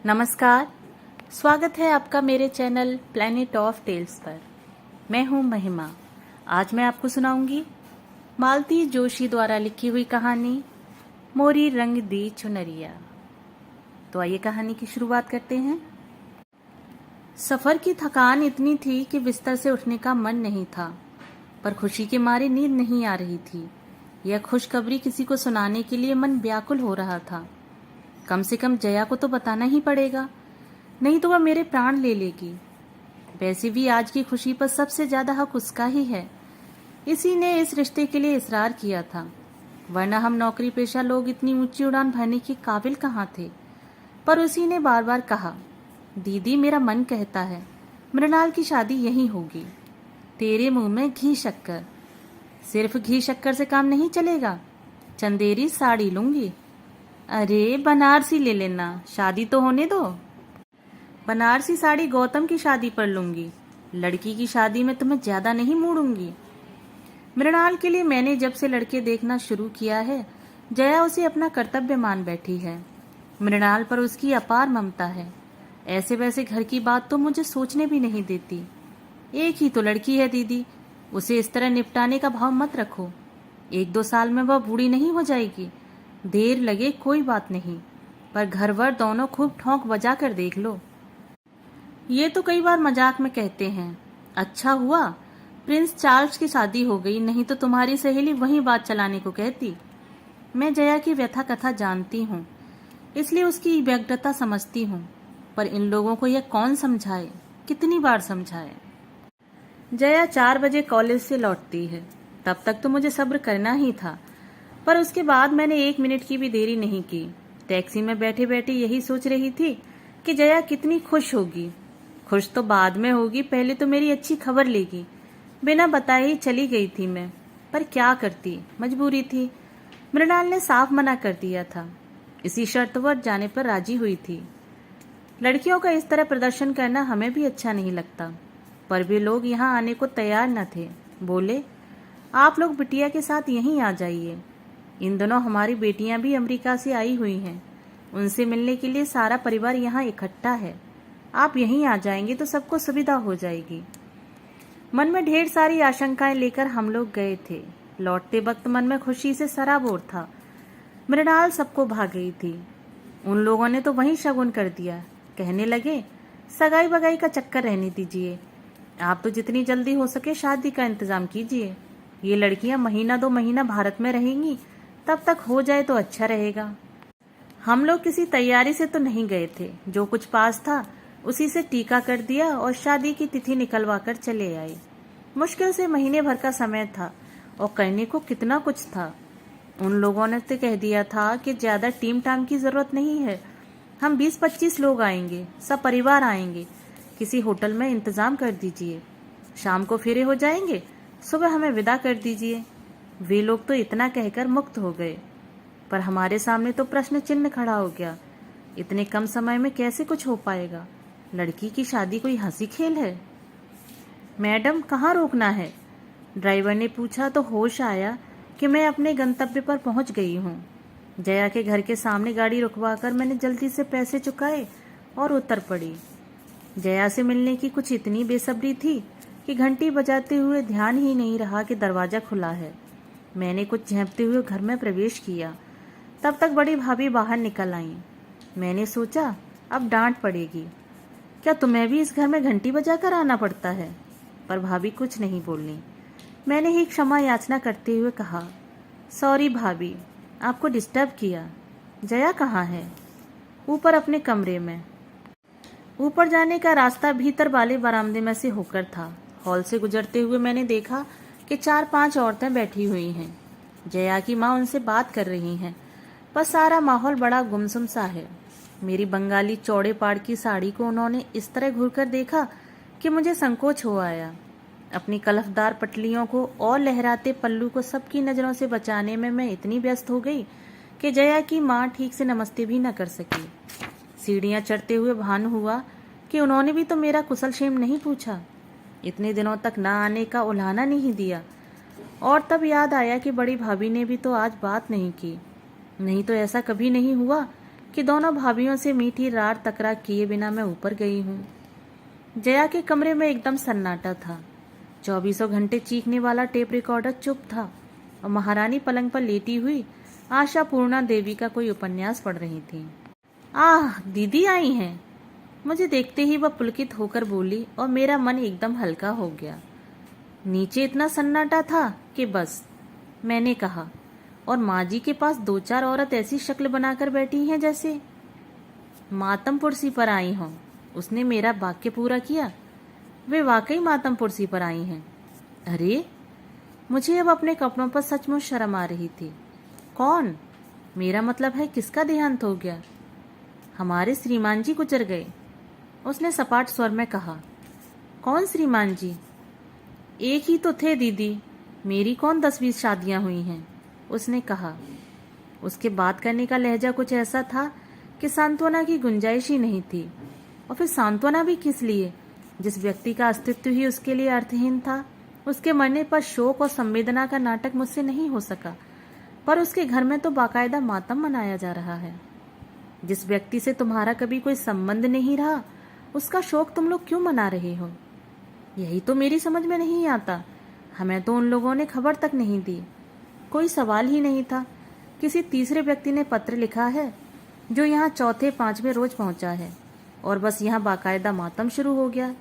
नमस्कार। स्वागत है आपका मेरे चैनल प्लैनेट ऑफ टेल्स पर। मैं हूं महिमा। आज मैं आपको सुनाऊंगी मालती जोशी द्वारा लिखी हुई कहानी मोरी रंग दी चुनरिया। तो आइए कहानी की शुरुआत करते हैं। सफर की थकान इतनी थी कि बिस्तर से उठने का मन नहीं था, पर खुशी के मारे नींद नहीं आ रही थी। यह खुशखबरी किसी को सुनाने के लिए मन व्याकुल हो रहा था। कम से कम जया को तो बताना ही पड़ेगा, नहीं तो वह मेरे प्राण ले लेगी। वैसे भी आज की खुशी पर सबसे ज्यादा हक उसका ही है। इसी ने इस रिश्ते के लिए इसरार किया था, वरना हम नौकरी पेशा लोग इतनी ऊंची उड़ान भरने के काबिल कहाँ थे। पर उसी ने बार बार कहा, दीदी मेरा मन कहता है मृणाल की शादी यहीं होगी। तेरे मुंह में घी शक्कर। सिर्फ घी शक्कर से काम नहीं चलेगा, चंदेरी साड़ी लूंगी। अरे बनारसी ले लेना, शादी तो होने दो। बनारसी साड़ी गौतम की शादी पर लूंगी, लड़की की शादी में तुम्हें ज्यादा नहीं मोड़ूंगी। मृणाल के लिए मैंने जब से लड़के देखना शुरू किया है, जया उसे अपना कर्तव्य मान बैठी है। मृणाल पर उसकी अपार ममता है। ऐसे वैसे घर की बात तो मुझे सोचने भी नहीं देती। एक ही तो लड़की है दीदी, उसे इस तरह निपटाने का भाव मत रखो। 1-2 साल में वह बूढ़ी नहीं हो जाएगी। देर लगे कोई बात नहीं, पर घर वर दोनों खूब ठोंक बजा कर देख लो। ये तो कई बार मजाक में कहते हैं। अच्छा हुआ प्रिंस चार्ल्स की शादी हो गई, नहीं तो तुम्हारी सहेली वही बात चलाने को कहती। मैं जया की व्यथा कथा जानती हूँ, इसलिए उसकी व्यग्रता समझती हूँ, पर इन लोगों को यह कौन समझाए, कितनी बार समझाए। जया 4 बजे कॉलेज से लौटती है, तब तक तो मुझे सब्र करना ही था, पर उसके बाद मैंने 1 मिनट की भी देरी नहीं की। टैक्सी में बैठे बैठे यही सोच रही थी कि जया कितनी खुश होगी। खुश तो बाद में होगी, पहले तो मेरी अच्छी खबर लेगी। बिना बताए ही चली गई थी मैं, पर क्या करती, मजबूरी थी। मृणाल ने साफ मना कर दिया था, इसी शर्त पर जाने पर राजी हुई थी। लड़कियों का इस तरह प्रदर्शन करना हमें भी अच्छा नहीं लगता, पर वे लोग यहाँ आने को तैयार न थे। बोले, आप लोग बिटिया के साथ यहीं आ जाइए। इन दिनों हमारी बेटियां भी अमेरिका से आई हुई हैं, उनसे मिलने के लिए सारा परिवार यहाँ इकट्ठा है। आप यहीं आ जाएंगे तो सबको सुविधा हो जाएगी। मन में ढेर सारी आशंकाएं लेकर हम लोग गए थे। लौटते वक्त मन में खुशी से सराबोर था। मृणाल सबको भाग गई थी। उन लोगों ने तो वहीं शगुन कर दिया। कहने लगे, सगाई बगाई का चक्कर रहने दीजिए, आप तो जितनी जल्दी हो सके शादी का इंतजाम कीजिए। ये लड़कियां 1-2 महीना भारत में रहेंगी, तब तक हो जाए तो अच्छा रहेगा। हम लोग किसी तैयारी से तो नहीं गए थे, जो कुछ पास था उसी से टीका कर दिया और शादी की तिथि निकलवा कर चले आए। मुश्किल से महीने भर का समय था और करने को कितना कुछ था। उन लोगों ने तो कह दिया था कि ज्यादा टीम टाम की जरूरत नहीं है, हम 20-25 लोग आएंगे, सब परिवार आएंगे, किसी होटल में इंतजाम कर दीजिए, शाम को फेरे हो जाएंगे, सुबह हमें विदा कर दीजिए। वे लोग तो इतना कहकर मुक्त हो गए, पर हमारे सामने तो प्रश्न चिन्ह खड़ा हो गया। इतने कम समय में कैसे कुछ हो पाएगा? लड़की की शादी कोई हंसी खेल है? मैडम कहाँ रोकना है? ड्राइवर ने पूछा तो होश आया कि मैं अपने गंतव्य पर पहुंच गई हूँ। जया के घर के सामने गाड़ी रुकवाकर मैंने जल्दी से पैसे चुकाए और उतर पड़ी। जया से मिलने की कुछ इतनी बेसब्री थी कि घंटी बजाते हुए ध्यान ही नहीं रहा कि दरवाजा खुला है। मैंने कुछ झेंपते हुए घर में प्रवेश किया। तब तक बड़ी भाभी बाहर निकल आईं। मैंने सोचा अब डांट पड़ेगी, क्या तुम्हें भी इस घर में घंटी बजाकर आना पड़ता है? पर भाभी कुछ नहीं बोली। मैंने ही क्षमा याचना करते हुए कहा, सॉरी भाभी, आपको डिस्टर्ब किया। जया कहाँ है? ऊपर अपने कमरे में। ऊपर जाने का रास्ता भीतर वाले बरामदे में से होकर था। हॉल से गुजरते हुए मैंने देखा कि 4-5 औरतें बैठी हुई हैं। जया की माँ उनसे बात कर रही हैं, पर सारा माहौल बड़ा गुमसुम सा है। मेरी बंगाली चौड़े पाड़ की साड़ी को उन्होंने इस तरह घूरकर देखा कि मुझे संकोच हो आया। अपनी कलफदार पटलियों को और लहराते पल्लू को सबकी नजरों से बचाने में मैं इतनी व्यस्त हो गई कि जया की माँ ठीक से नमस्ते भी न कर सकी। सीढ़ियां चढ़ते हुए भान हुआ कि उन्होंने भी तो मेरा कुशल क्षेम नहीं पूछा, इतने दिनों तक न आने का उल्हाना नहीं दिया। और तब याद आया कि बड़ी भाभी ने भी तो आज बात नहीं की। नहीं तो ऐसा कभी नहीं हुआ कि दोनों भाभीयों से मीठी रार तकरार किए बिना मैं ऊपर गई हूँ। जया के कमरे में एकदम सन्नाटा था। 24 घंटे चीखने वाला टेप रिकॉर्डर चुप था और महारानी पलंग पर लेटी हुई आशा पूर्णा देवी का कोई उपन्यास पढ़ रही थी। आह, दीदी आई हैं। मुझे देखते ही वह पुलकित होकर बोली और मेरा मन एकदम हल्का हो गया। नीचे इतना सन्नाटा था कि बस, मैंने कहा, और माँ जी के पास 2-4 औरत ऐसी शक्ल बनाकर बैठी हैं जैसे मातमपुरसी पर आई हों। उसने मेरा वाक्य पूरा किया। वे वाकई मातमपुरसी पर आई हैं। अरे, मुझे अब अपने कपड़ों पर सचमुच शर्म आ रही थी। कौन? मेरा मतलब है किसका देहांत हो गया? हमारे श्रीमान जी गुजर गए, उसने सपाट स्वर में कहा। कौन श्रीमान जी? एक ही तो थे दीदी, मेरी कौन 10-20 शादियां हुई हैं, उसने कहा। उसके बात करने का लहजा कुछ ऐसा था कि सांत्वना की गुंजाइश ही नहीं थी। और फिर सांत्वना भी किस लिए, जिस व्यक्ति का अस्तित्व ही उसके लिए अर्थहीन था। उसके मरने पर शोक और संवेदना का नाटक मुझसे नहीं हो सका, पर उसके घर में तो बाकायदा मातम मनाया जा रहा है। जिस व्यक्ति से तुम्हारा कभी कोई संबंध नहीं रहा, उसका शोक तुम लोग क्यों मना रहे हो? यही तो मेरी समझ में नहीं आता। हमें तो उन लोगों ने खबर तक नहीं दी। कोई सवाल ही नहीं था। किसी तीसरे व्यक्ति ने पत्र लिखा है जो यहाँ 4-5वें रोज पहुंचा है, और बस यहाँ बाकायदा मातम शुरू हो गया।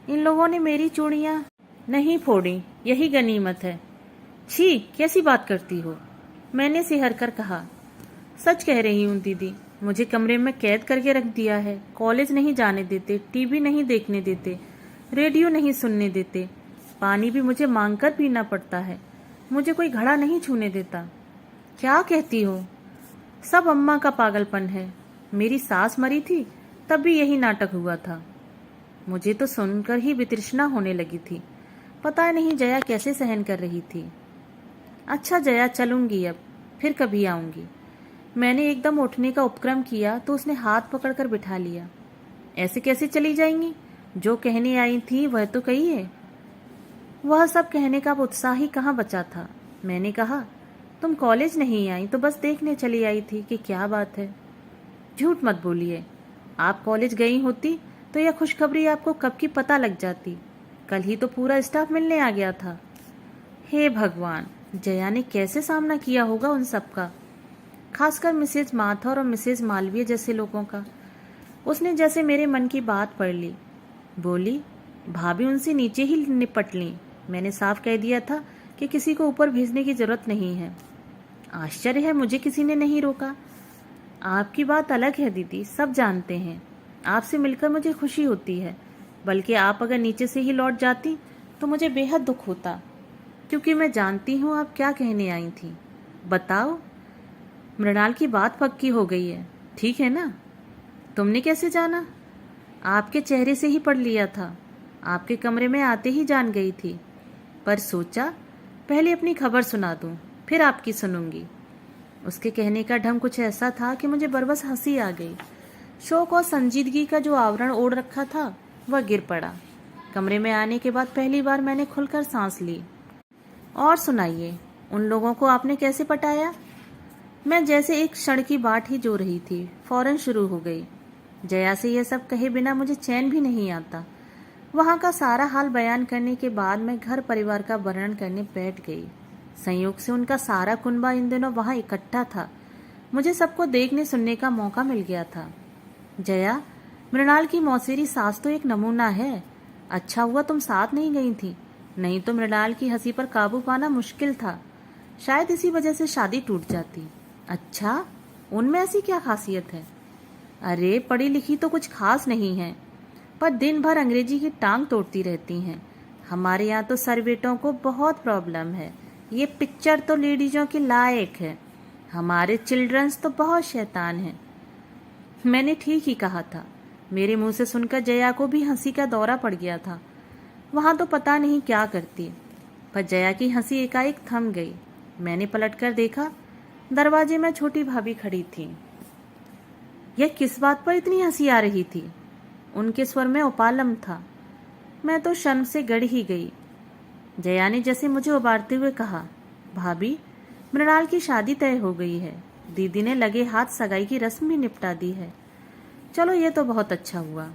इन लोगों ने मेरी चूड़ियाँ नहीं फोड़ी, यही गनीमत है। छी, कैसी बात करती हो, मैंने सिहर कर कहा। सच कह रही हूँ दीदी, मुझे कमरे में कैद करके रख दिया है। कॉलेज नहीं जाने देते, टीवी नहीं देखने देते, रेडियो नहीं सुनने देते, पानी भी मुझे मांगकर पीना पड़ता है। मुझे कोई घड़ा नहीं छूने देता। क्या कहती हो? सब अम्मा का पागलपन है। मेरी सास मरी थी तब भी यही नाटक हुआ था। मुझे तो सुनकर ही वितृष्णा होने लगी थी। पता नहीं जया कैसे सहन कर रही थी। अच्छा जया, चलूंगी अब, फिर कभी आऊंगी। मैंने एकदम उठने का उपक्रम किया तो उसने हाथ पकड़कर बिठा लिया। ऐसे कैसे चली जाएंगी? जो कहने आई थी वह तो कहिए। वह सब कहने का उत्साह ही कहाँ बचा था। मैंने कहा, तुम कॉलेज नहीं आई तो बस देखने चली आई थी कि क्या बात है। झूठ मत बोलिए। आप कॉलेज गई होती तो यह खुशखबरी आपको कब की पता लग जाती। कल ही तो पूरा स्टाफ मिलने आ गया था। हे भगवान, जया ने कैसे सामना किया होगा उन सब का, खासकर मिसेज माथुर और मिसेज मालवीय जैसे लोगों का। उसने जैसे मेरे मन की बात पढ़ ली। बोली, भाभी उनसे नीचे ही निपट ली। मैंने साफ कह दिया था कि किसी को ऊपर भेजने की जरूरत नहीं है। आश्चर्य है मुझे किसी ने नहीं रोका। आपकी बात अलग है दीदी, सब जानते हैं। आपसे मिलकर मुझे खुशी होती है, बल्कि आप अगर नीचे से ही लौट जाती तो मुझे बेहद दुख होता, क्योंकि मैं जानती हूँ आप क्या कहने आई थी। बताओ। मृणाल की बात पक्की हो गई है, ठीक है ना? तुमने कैसे जाना? आपके चेहरे से ही पढ़ लिया था। आपके कमरे में आते ही जान गई थी, पर सोचा पहले अपनी खबर सुना दूं, फिर आपकी सुनूंगी। उसके कहने का ढंग कुछ ऐसा था कि मुझे बरबस हंसी आ गई। शौक और संजीदगी का जो आवरण ओढ़ रखा था वह गिर पड़ा। कमरे में आने के बाद पहली बार मैंने खुलकर सांस ली। और सुनाइए, उन लोगों को आपने कैसे पटाया? मैं जैसे एक क्षण की बाट ही जो रही थी, फौरन शुरू हो गई। जया से यह सब कहे बिना मुझे चैन भी नहीं आता। वहां का सारा हाल बयान करने के बाद मैं घर परिवार का वर्णन करने बैठ गई। संयोग से उनका सारा कुनबा इन दिनों वहां इकट्ठा था। मुझे सबको देखने सुनने का मौका मिल गया था। जया, मृणाल की मौसेरी सास तो एक नमूना है। अच्छा हुआ तुम साथ नहीं गई थी, नहीं तो मृणाल की हंसी पर काबू पाना मुश्किल था। शायद इसी वजह से शादी टूट जाती। अच्छा, उनमें ऐसी क्या खासियत है? अरे, पढ़ी लिखी तो कुछ खास नहीं है, पर दिन भर अंग्रेजी की टांग तोड़ती रहती हैं। हमारे यहाँ तो सर्वेंटों को बहुत प्रॉब्लम है। ये पिक्चर तो लेडीजों के लायक है। हमारे चिल्ड्रंस तो बहुत शैतान हैं। मैंने ठीक ही कहा था। मेरे मुंह से सुनकर जया को भी हंसी का दौरा पड़ गया था। वहां तो पता नहीं क्या करती, पर जया की हंसी एकाएक थम गई। मैंने पलटकर देखा, दरवाजे में छोटी भाभी खड़ी थी। यह किस बात पर इतनी हंसी आ रही थी? उनके स्वर में उपालम था। मैं तो शर्म से गड़ ही गई। जया ने जैसे मुझे उबारते हुए कहा, भाभी, मृणाल की शादी तय हो गई है। दीदी ने लगे हाथ सगाई की रस्म भी निपटा दी है। चलो ये तो बहुत अच्छा हुआ।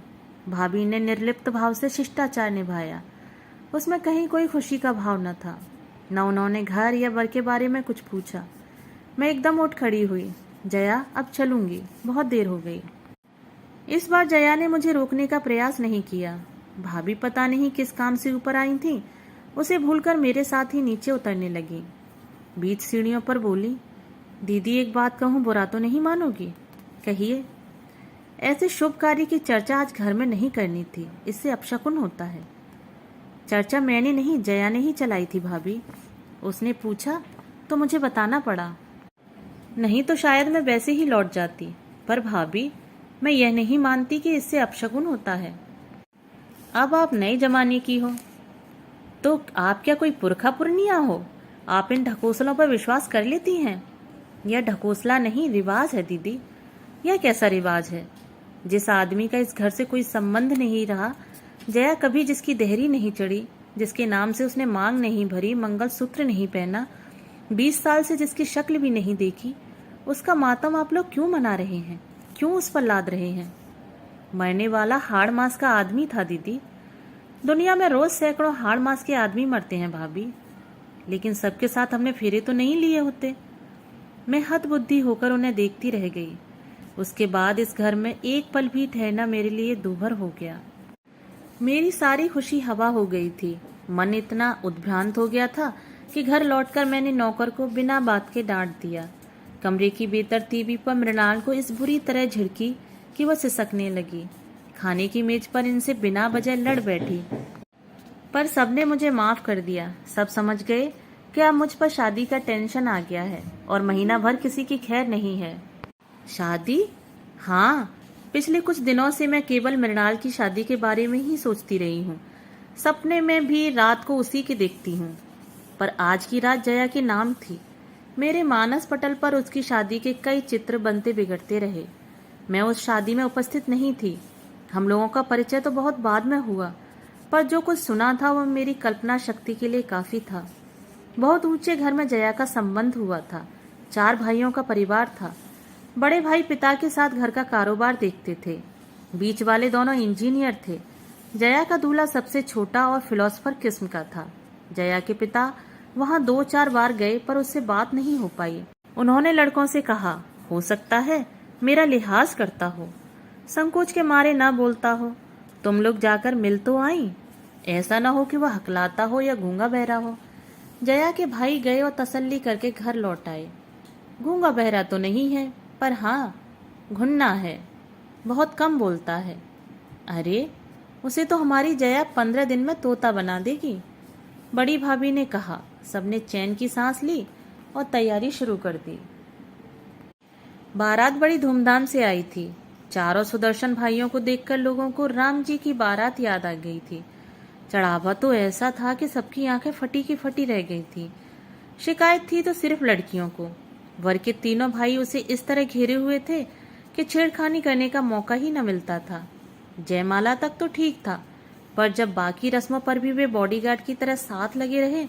भाभी ने निर्लिप्त भाव से शिष्टाचार निभाया। उसमें कहीं कोई खुशी का भाव न था, न उन्होंने घर या वर के बारे में कुछ पूछा। मैं एकदम उठ खड़ी हुई। जया, अब चलूंगी, बहुत देर हो गई। इस बार जया ने मुझे रोकने का प्रयास नहीं किया। भाभी पता नहीं किस काम से ऊपर आई थी, उसे भूलकर मेरे साथ ही नीचे उतरने लगी। बीच सीढ़ियों पर बोली, दीदी एक बात कहूँ, बुरा तो नहीं मानोगी? कहिए। ऐसे शुभ कार्य की चर्चा आज घर में नहीं करनी थी, इससे अपशकुन होता है। चर्चा मैंने नहीं, जया ने ही चलाई थी भाभी। उसने पूछा तो मुझे बताना पड़ा, नहीं तो शायद मैं वैसे ही लौट जाती। पर भाभी, मैं यह नहीं मानती कि इससे अपशकुन होता है। अब आप नए जमाने की हो तो आप क्या कोई पुरखा पुरनिया हो? आप इन ढकोसलों पर विश्वास कर लेती हैं? यह ढकोसला नहीं, रिवाज है दीदी। यह कैसा रिवाज है? जिस आदमी का इस घर से कोई संबंध नहीं रहा, जया कभी जिसकी देहरी नहीं चढ़ी, जिसके नाम से उसने मांग नहीं भरी, मंगलसूत्र नहीं पहना, 20 साल से जिसकी शक्ल भी नहीं देखी, उसका मातम आप लोग क्यों मना रहे हैं? क्यों उस पर लाद रहे हैं? मरने वाला हाड़ मास का आदमी था दीदी। दुनिया में रोज सैकड़ों हाड़ मास के आदमी मरते हैं भाभी, लेकिन सबके साथ हमने फेरे तो नहीं लिए होते। मैं हतबुद्धि होकर उन्हें देखती रह गई। उसके बाद इस घर में एक पल भी ठहरना मेरे लिए दूभर हो गया। मेरी सारी खुशी हवा हो गई थी। मन इतना उद्भ्रांत हो गया था कि घर लौटकर मैंने नौकर को बिना बात के डांट दिया। कमरे की बेतरतीबी पर मृणाल को इस बुरी तरह झिड़की कि वह सिसकने लगी। खाने की मेज पर इनसे बिना वजह लड़ बैठी, पर सबने मुझे माफ कर दिया। सब समझ गए कि अब मुझ पर शादी का टेंशन आ गया है और महीना भर किसी की खैर नहीं है। शादी? हाँ, पिछले कुछ दिनों से मैं केवल मृणाल की शादी के बारे में ही सोचती रही हूँ। सपने में भी रात को उसी की देखती हूँ। पर आज की रात जया के नाम थी। मेरे मानस पटल पर उसकी शादी के कई चित्र बनते बिगड़ते रहे। मैं उस शादी में उपस्थित नहीं थी। हम लोगों का परिचय तो बहुत बाद में हुआ, पर जो कुछ सुना था वह मेरी कल्पना शक्ति के लिए काफी था। बहुत ऊंचे घर में जया का संबंध हुआ था। 4 भाइयों का परिवार था। बड़े भाई पिता के साथ घर का कारोबार देखते थे। बीच वाले दोनों इंजीनियर थे। जया का दूल्हा सबसे छोटा और फिलोसफर किस्म का था। जया के पिता वहां 2-4 बार गए, पर उससे बात नहीं हो पाई। उन्होंने लड़कों से कहा, हो सकता है मेरा लिहाज करता हो, संकोच के मारे ना बोलता हो। तुम लोग जाकर मिल तो आई, ऐसा ना हो कि वह हकलाता हो या गूंगा बहरा हो। जया के भाई गए और तसल्ली करके घर लौट आए। गूंगा बहरा तो नहीं है, पर हाँ, घुन्ना है, बहुत कम बोलता है। अरे, उसे तो हमारी जया 15 दिन में तोता बना देगी, बड़ी भाभी ने कहा। सबने चैन की सांस ली और तैयारी शुरू कर दी। बारात बड़ी धूमधाम से आई थी। चारों सुदर्शन भाइयों को देखकर लोगों को राम जी की बारात याद आ गई थी। चढ़ावा तो ऐसा था कि सबकी आंखें फटी की फटी रह गई थी। शिकायत थी तो सिर्फ लड़कियों को। वर के तीनों भाई उसे इस तरह घेरे हुए थे कि छेड़खानी करने का मौका ही न मिलता था। जयमाला तक तो ठीक था, पर जब बाकी रस्मों पर भी वे बॉडीगार्ड की तरह साथ लगे रहे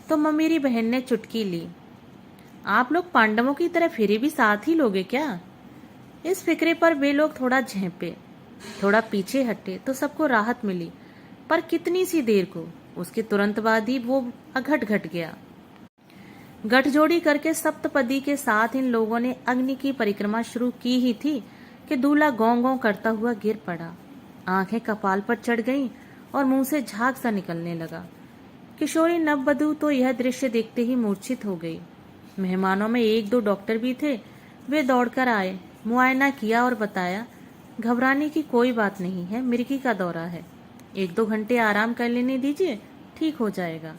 तो ममेरी बहन ने चुटकी ली, आप लोग पांडवों की तरह फेरे भी साथ ही लोगे क्या? इस फिक्रे पर वे लोग थोड़ा झेंपे, थोड़ा पीछे हटे तो सबको राहत मिली, पर कितनी सी देर को। उसके तुरंत बाद ही वो अघट घट गया। गठजोड़ी करके सप्तपदी के साथ इन लोगों ने अग्नि की परिक्रमा शुरू की ही थी कि दूल्हा गौं गौं करता हुआ गिर पड़ा। आंखें कपाल पर चढ़ गईं और मुंह से झाग सा निकलने लगा। किशोरी नववधू तो यह दृश्य देखते ही मूर्छित हो गई। मेहमानों में 1-2 डॉक्टर भी थे। वे दौड़कर आए, मुआयना किया और बताया, घबराने की कोई बात नहीं है, मिर्गी का दौरा है, 1-2 घंटे आराम कर लेने दीजिए, ठीक हो जाएगा।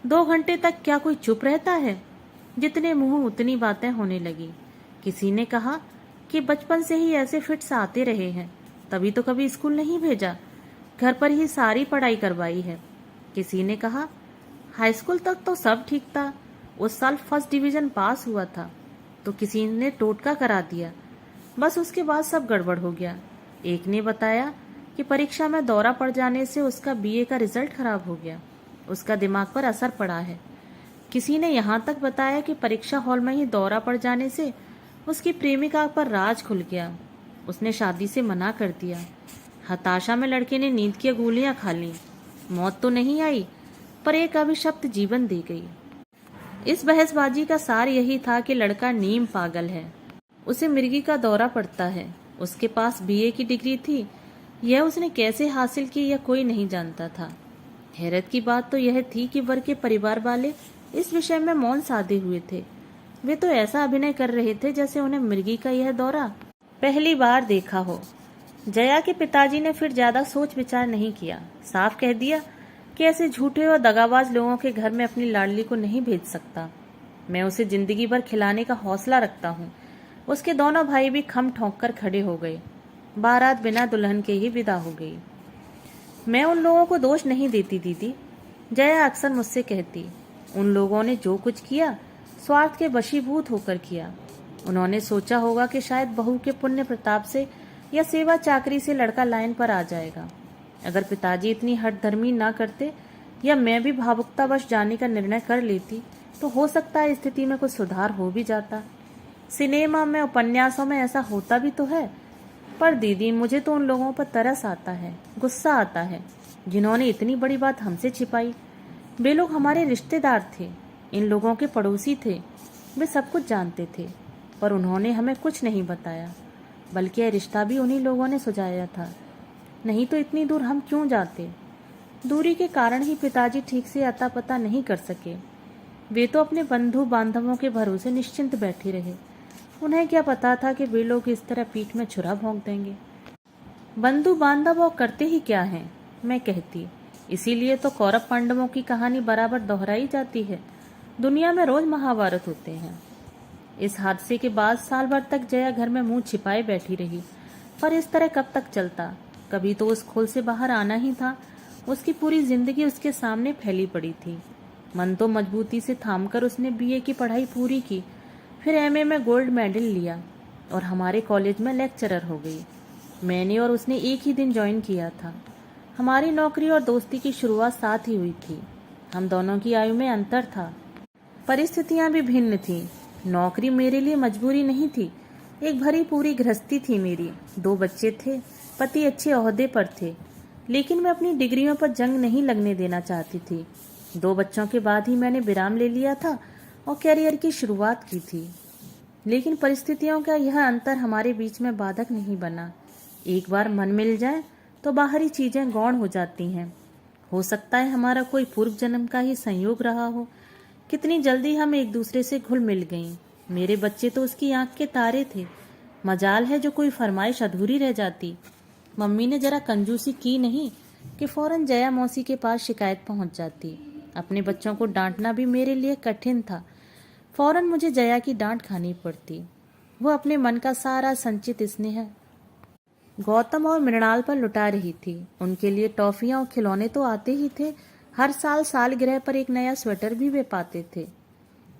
2 घंटे तक क्या कोई चुप रहता है? जितने मुंह उतनी बातें होने लगी। किसी ने कहा कि बचपन से ही ऐसे फिट्स आते रहे हैं, तभी तो कभी स्कूल नहीं भेजा, घर पर ही सारी पढ़ाई करवाई है। किसी ने कहा, हाई स्कूल तक तो सब ठीक था, उस साल फर्स्ट डिवीजन पास हुआ था। तो किसी ने टोटका करा दिया, बस उसके बाद सब गड़बड़ हो गया। एक ने बताया कि परीक्षा में दौरा पड़ जाने से उसका बीए का रिजल्ट खराब हो गया, उसका दिमाग पर असर पड़ा है। किसी ने यहाँ तक बताया कि परीक्षा हॉल में ही दौरा पड़ जाने से उसकी प्रेमिका पर राज खुल गया। उसने शादी से मना कर दिया। हताशा में लड़के ने नींद की गोलियां खा लीं। मौत तो नहीं आई, पर एक अभिशप्त जीवन दी गई। इस बहसबाजी का सार यही था कि लड़का नीम पागल है, उसे मिर्गी का दौरा पड़ता है। उसके पास बीए की डिग्री थी, यह उसने कैसे हासिल की यह कोई नहीं जानता था। हैरत की बात तो यह थी कि वर के परिवार वाले इस विषय में मौन साधे हुए थे। वे तो ऐसा अभिनय कर रहे थे जैसे उन्हें मिर्गी का यह दौरा पहली बार देखा हो। जया के पिताजी ने फिर ज्यादा सोच विचार नहीं किया, साफ कह दिया कि ऐसे झूठे और दगाबाज लोगों के घर में अपनी लाडली को नहीं भेज सकता। मैं उसे जिंदगी भर खिलाने का हौसला रखता हूँ। उसके दोनों भाई भी खम ठोंक कर खड़े हो गए। बारात बिना दुल्हन के ही विदा हो गई। मैं उन लोगों को दोष नहीं देती दीदी, जया अक्सर मुझसे कहती। उन लोगों ने जो कुछ किया स्वार्थ के वशीभूत होकर किया। उन्होंने सोचा होगा कि शायद बहू के पुण्य प्रताप से या सेवा चाकरी से लड़का लाइन पर आ जाएगा। अगर पिताजी इतनी हठधर्मी ना करते या मैं भी भावुकतावश जाने का निर्णय कर लेती तो हो सकता है स्थिति में कुछ सुधार हो भी जाता। सिनेमा में, उपन्यासों में ऐसा होता भी तो है। पर दीदी, मुझे तो उन लोगों पर तरस आता है, गुस्सा आता है, जिन्होंने इतनी बड़ी बात हमसे छिपाई। वे लोग हमारे रिश्तेदार थे, इन लोगों के पड़ोसी थे। वे सब कुछ जानते थे, पर उन्होंने हमें कुछ नहीं बताया। बल्कि यह रिश्ता भी उन्हीं लोगों ने सुझाया था। नहीं तो इतनी दूर हम क्यों जाते। दूरी के कारण ही पिताजी ठीक से अता पता नहीं कर सके। वे तो अपने बंधु बांधवों के भरोसे निश्चिंत बैठे रहे। उन्हें क्या पता था कि वे लोग इस तरह पीठ में छुरा भोंक देंगे। बंधु बांधव और करते ही क्या हैं, मैं कहती। इसीलिए तो कौरव पांडवों की कहानी बराबर दोहराई जाती है। दुनिया में रोज महाभारत होते हैं। इस हादसे के बाद साल भर तक जया घर में मुंह छिपाए बैठी रही। पर इस तरह कब तक चलता। कभी तो उस खोल से बाहर आना ही था। उसकी पूरी जिंदगी उसके सामने फैली पड़ी थी। मन तो मजबूती से थामकर उसने बीए की पढ़ाई पूरी की, फिर एमए में गोल्ड मेडल लिया और हमारे कॉलेज में लेक्चरर हो गई। मैंने और उसने एक ही दिन ज्वाइन किया था। हमारी नौकरी और दोस्ती की शुरुआत साथ ही हुई थी। हम दोनों की आयु में अंतर था, परिस्थितियां भी भिन्न थीं। नौकरी मेरे लिए मजबूरी नहीं थी, एक भरी पूरी गृहस्थी थी मेरी। 2 बच्चे थे, पति अच्छे ओहदे पर थे, लेकिन मैं अपनी डिग्रियों पर जंग नहीं लगने देना चाहती थी। 2 बच्चों के बाद ही मैंने विराम ले लिया था और कैरियर की शुरुआत की थी। लेकिन परिस्थितियों का यह अंतर हमारे बीच में बाधक नहीं बना। एक बार मन मिल जाए तो बाहरी चीजें गौण हो जाती हैं। हो सकता है हमारा कोई पूर्व जन्म का ही संयोग रहा हो। कितनी जल्दी हम एक दूसरे से घुल मिल गईं। मेरे बच्चे तो उसकी आंख के तारे थे। मजाल है जो कोई फरमाइश अधूरी रह जाती। मम्मी ने जरा कंजूसी की नहीं कि फौरन जया मौसी के पास शिकायत पहुंच जाती। अपने बच्चों को डांटना भी मेरे लिए कठिन था। फौरन मुझे जया की डांट खानी पड़ती। वो अपने मन का सारा संचित स्नेह गौतम और मृणाल पर लुटा रही थी। उनके लिए टॉफियां और खिलौने तो आते ही थे। हर साल सालगिरह पर एक नया स्वेटर भी वे पाते थे।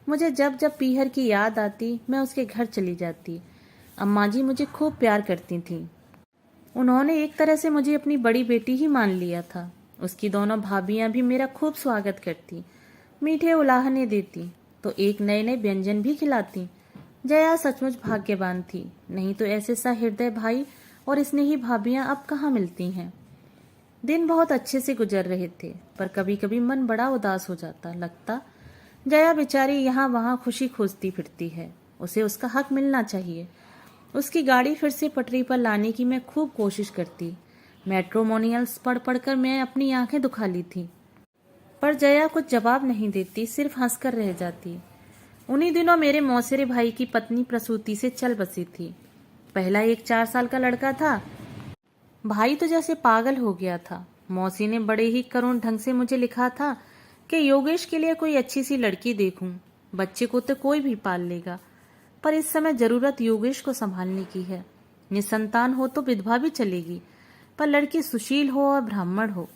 मुझे जब जब पीहर की याद आती मैं उसके घर चली जाती। अम्मा जी मुझे खूब प्यार करती थीं। उन्होंने एक तरह से मुझे अपनी बड़ी बेटी ही मान लिया था। उसकी दोनों भाभियां भी मेरा खूब स्वागत करती, मीठे उलाहने देती, तो एक नए नए व्यंजन भी खिलाती। जया सचमुच भाग्यवान थी, नहीं तो ऐसे सहृदय भाई और स्नेही भाभियां अब कहाँ मिलती हैं। दिन बहुत अच्छे से गुजर रहे थे, पर कभी कभी मन बड़ा उदास हो जाता। लगता जया बेचारी यहाँ वहाँ खुशी खोजती फिरती है, उसे उसका हक मिलना चाहिए। उसकी गाड़ी फिर से पटरी पर लाने की मैं खूब कोशिश करती। मैट्रोमोनियल्स पढ़ पढ़कर मैं अपनी आंखें दुखा ली थी, पर जया कुछ जवाब नहीं देती, सिर्फ हंसकर रह जाती। उन्हीं दिनों मेरे मौसेरे भाई की पत्नी प्रसूति से चल बसी थी। पहला एक 4 साल का लड़का था। भाई तो जैसे पागल हो गया था। मौसी ने बड़े ही करुण ढंग से मुझे लिखा था कि योगेश के लिए कोई अच्छी सी लड़की देखूं। बच्चे को तो कोई भी पाल लेगा, पर इस समय जरूरत योगेश को संभालने की है। निसंतान हो तो विधवा भी चलेगी, पर लड़की सुशील हो और ब्राह्मण हो।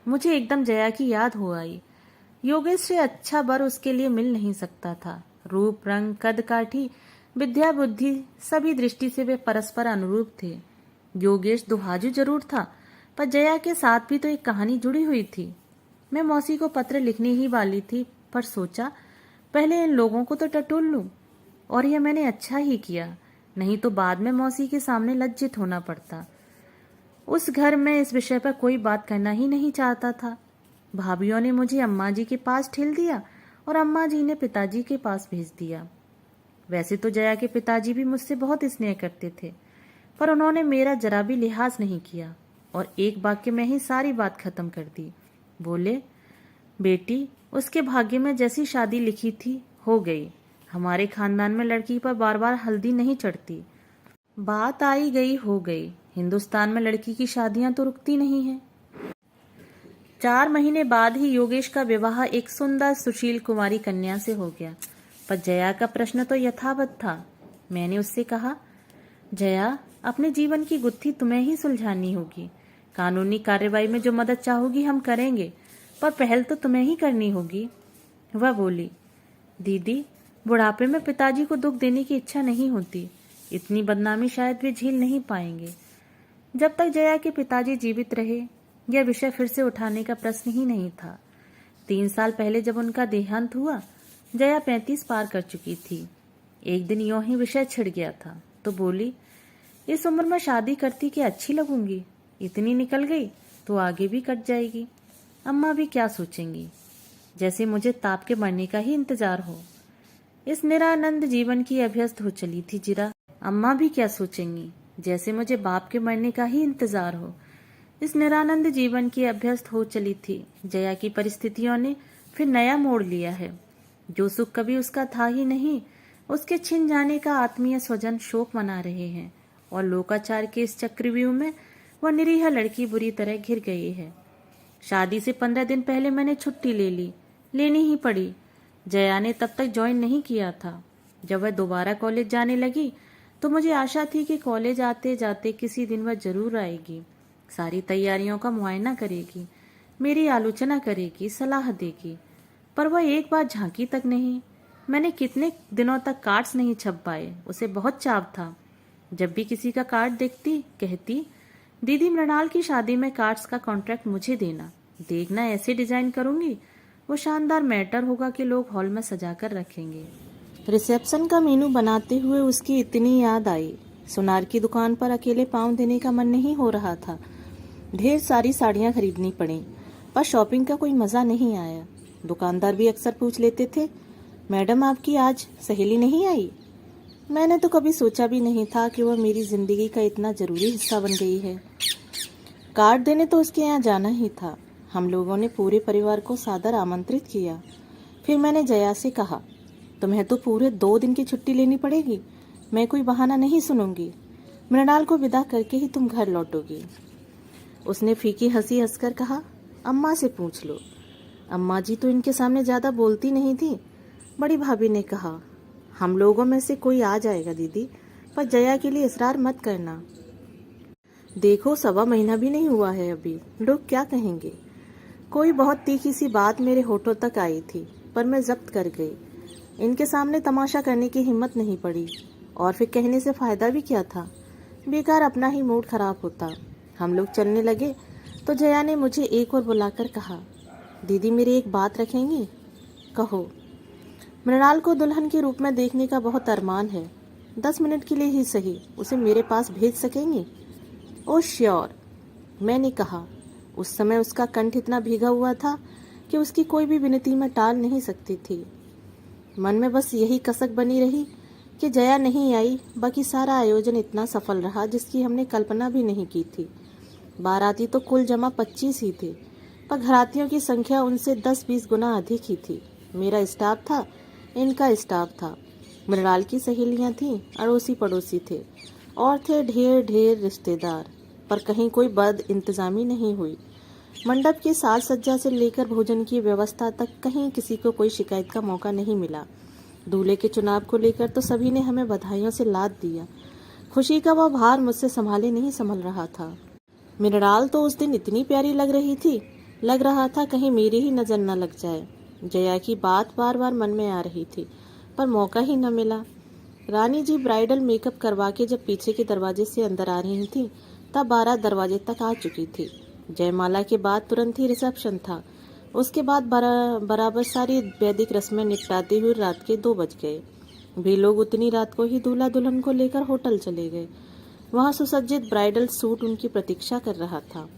मुझे एकदम जया की याद हो आई। योगेश से अच्छा वर उसके लिए मिल नहीं सकता था। रूप, रंग, कद काठी, विद्या, बुद्धि सभी दृष्टि से वे परस्पर अनुरूप थे। योगेश दुहाजू जरूर था, पर जया के साथ भी तो एक कहानी जुड़ी हुई थी। मैं मौसी को पत्र लिखने ही वाली थी, पर सोचा पहले इन लोगों को तो टटोल लूं। और यह मैंने अच्छा ही किया, नहीं तो बाद में मौसी के सामने लज्जित होना पड़ता। उस घर में इस विषय पर कोई बात करना ही नहीं चाहता था। भाभीियों ने मुझे अम्मा जी के पास ठेल दिया और अम्मा जी ने पिताजी के पास भेज दिया। वैसे तो जया के पिताजी भी मुझसे बहुत स्नेह करते थे, पर उन्होंने मेरा जरा भी लिहाज नहीं किया और एक वाक्य में ही सारी बात खत्म कर दी। बोले, बेटी, उसके भाग्य में जैसी शादी लिखी थी हो गई। हमारे खानदान में लड़की पर बार बार हल्दी नहीं चढ़ती। बात आई गई हो गई। हिंदुस्तान में लड़की की शादियां तो रुकती नहीं हैं। 4 महीने बाद ही योगेश का विवाह एक सुंदर सुशील कुमारी कन्या से हो गया। पर जया का प्रश्न तो यथावत था। मैंने उससे कहा, जया, अपने जीवन की गुत्थी तुम्हें ही सुलझानी होगी। कानूनी कार्रवाई में जो मदद चाहोगी हम करेंगे, पर पहल तो तुम्हें ही करनी होगी। वह बोली, दीदी, बुढ़ापे में पिताजी को दुख देने की इच्छा नहीं होती। इतनी बदनामी शायद वे झेल नहीं पाएंगे। जब तक जया के पिताजी जीवित रहे, यह विषय फिर से उठाने का प्रश्न ही नहीं था। 3 साल पहले जब उनका देहांत हुआ, जया 35 पार कर चुकी थी। एक दिन यूं ही विषय छिड़ गया था तो बोली, इस उम्र में शादी करती कि अच्छी लगूंगी। इतनी निकल गई तो आगे भी कट जाएगी। अम्मा भी क्या सोचेंगी, जैसे मुझे ताप के मरने का ही इंतजार हो। इस निरानंद जीवन की अभ्यस्त हो चली थी जिरा। अम्मा भी क्या सोचेंगी, जैसे मुझे बाप के मरने का ही इंतजार हो। इस निरानंद जीवन की अभ्यस्त हो चली थी। जया की परिस्थितियों ने फिर नया मोड़ लिया है। जो सुख कभी उसका था ही नहीं, उसके छिन जाने का आत्मीय स्वजन शोक मना रहे हैं और लोकाचार के इस चक्रव्यूह में वह निरीह लड़की बुरी तरह घिर गई है। शादी से 15 दिन पहले मैंने छुट्टी लेनी ही पड़ी। जया ने तब तक ज्वाइन नहीं किया था। जब वह दोबारा कॉलेज जाने लगी तो मुझे आशा थी कि कॉलेज आते जाते किसी दिन वह जरूर आएगी, सारी तैयारियों का मुआयना करेगी, मेरी आलोचना करेगी, सलाह देगी। पर वह एक बार झांकी तक नहीं। मैंने कितने दिनों तक कार्ड्स नहीं छप पाए। उसे बहुत चाव था। जब भी किसी का कार्ड देखती कहती, दीदी, मृणाल की शादी में कार्ड्स का कॉन्ट्रैक्ट मुझे देना। देखना, ऐसे डिजाइन करूंगी वो शानदार मैटर होगा कि लोग हॉल में सजा कर रखेंगे। रिसेप्शन का मेनू बनाते हुए उसकी इतनी याद आई। सुनार की दुकान पर अकेले पांव देने का मन नहीं हो रहा था। ढेर सारी साड़ियां खरीदनी पड़ी, पर शॉपिंग का कोई मजा नहीं आया। दुकानदार भी अक्सर पूछ लेते थे, मैडम, आपकी आज सहेली नहीं आई? मैंने तो कभी सोचा भी नहीं था कि वह मेरी जिंदगी का इतना जरूरी हिस्सा बन गई है। कार्ड देने तो उसके यहाँ जाना ही था। हम लोगों ने पूरे परिवार को सादर आमंत्रित किया। फिर मैंने जया से कहा, तुम्हें तो पूरे 2 दिन की छुट्टी लेनी पड़ेगी। मैं कोई बहाना नहीं सुनूंगी। मृणाल को विदा करके ही तुम घर लौटोगी। उसने फीकी हंसी हंसकर कहा, अम्मा से पूछ लो। अम्मा जी तो इनके सामने ज्यादा बोलती नहीं थी। बड़ी भाभी ने कहा, हम लोगों में से कोई आ जाएगा दीदी, पर जया के लिए इसरार मत करना। देखो, 1.25 महीना भी नहीं हुआ है अभी, लोग क्या कहेंगे। कोई बहुत तीखी सी बात मेरे होठों तक आई थी, पर मैं जब्त कर गई। इनके सामने तमाशा करने की हिम्मत नहीं पड़ी, और फिर कहने से फायदा भी क्या था। बेकार अपना ही मूड खराब होता। हम लोग चलने लगे तो जया ने मुझे एक और बुलाकर कहा, दीदी, मेरी एक बात रखेंगी? कहो। मृणाल को दुल्हन के रूप में देखने का बहुत अरमान है। 10 मिनट के लिए ही सही उसे मेरे पास भेज सकेंगी? ओ श्योर, मैंने कहा। उस समय उसका कंठ इतना भीगा हुआ था कि उसकी कोई भी विनती में टाल नहीं सकती थी। मन में बस यही कसक बनी रही कि जया नहीं आई। बाकी सारा आयोजन इतना सफल रहा जिसकी हमने कल्पना भी नहीं की थी। बाराती तो कुल जमा 25 ही थे, पर घरातियों की संख्या उनसे 10-20 गुना अधिक ही थी। मेरा स्टाफ था, इनका स्टाफ था, मृणाल की सहेलियां थीं, अड़ोसी पड़ोसी थे, और थे ढेर ढेर रिश्तेदार। पर कहीं कोई बद इंतजामी नहीं हुई। मंडप की साज सज्जा से लेकर भोजन की व्यवस्था तक कहीं किसी को कोई शिकायत का मौका नहीं मिला। दूल्हे के चुनाव को लेकर तो सभी ने हमें बधाइयों से लाद दिया। खुशी का वह भार मुझसे संभाले नहीं संभल रहा था। मृणाल तो उस दिन इतनी प्यारी लग रही थी, लग रहा था कहीं मेरी ही नजर न लग जाए। जया की बात बार बार मन में आ रही थी, पर मौका ही न मिला। रानी जी ब्राइडल मेकअप करवा के जब पीछे के दरवाजे से अंदर आ रही थी, तब 12 दरवाजे तक आ चुकी थी। जयमाला के बाद तुरंत ही रिसेप्शन था। उसके बाद बराबर सारी वैदिक रस्में निपटाते हुए रात के 2 बज गए। भी लोग उतनी रात को ही दूल्हा दुल्हन को लेकर होटल चले गए। वहां सुसज्जित ब्राइडल सूट उनकी प्रतीक्षा कर रहा था।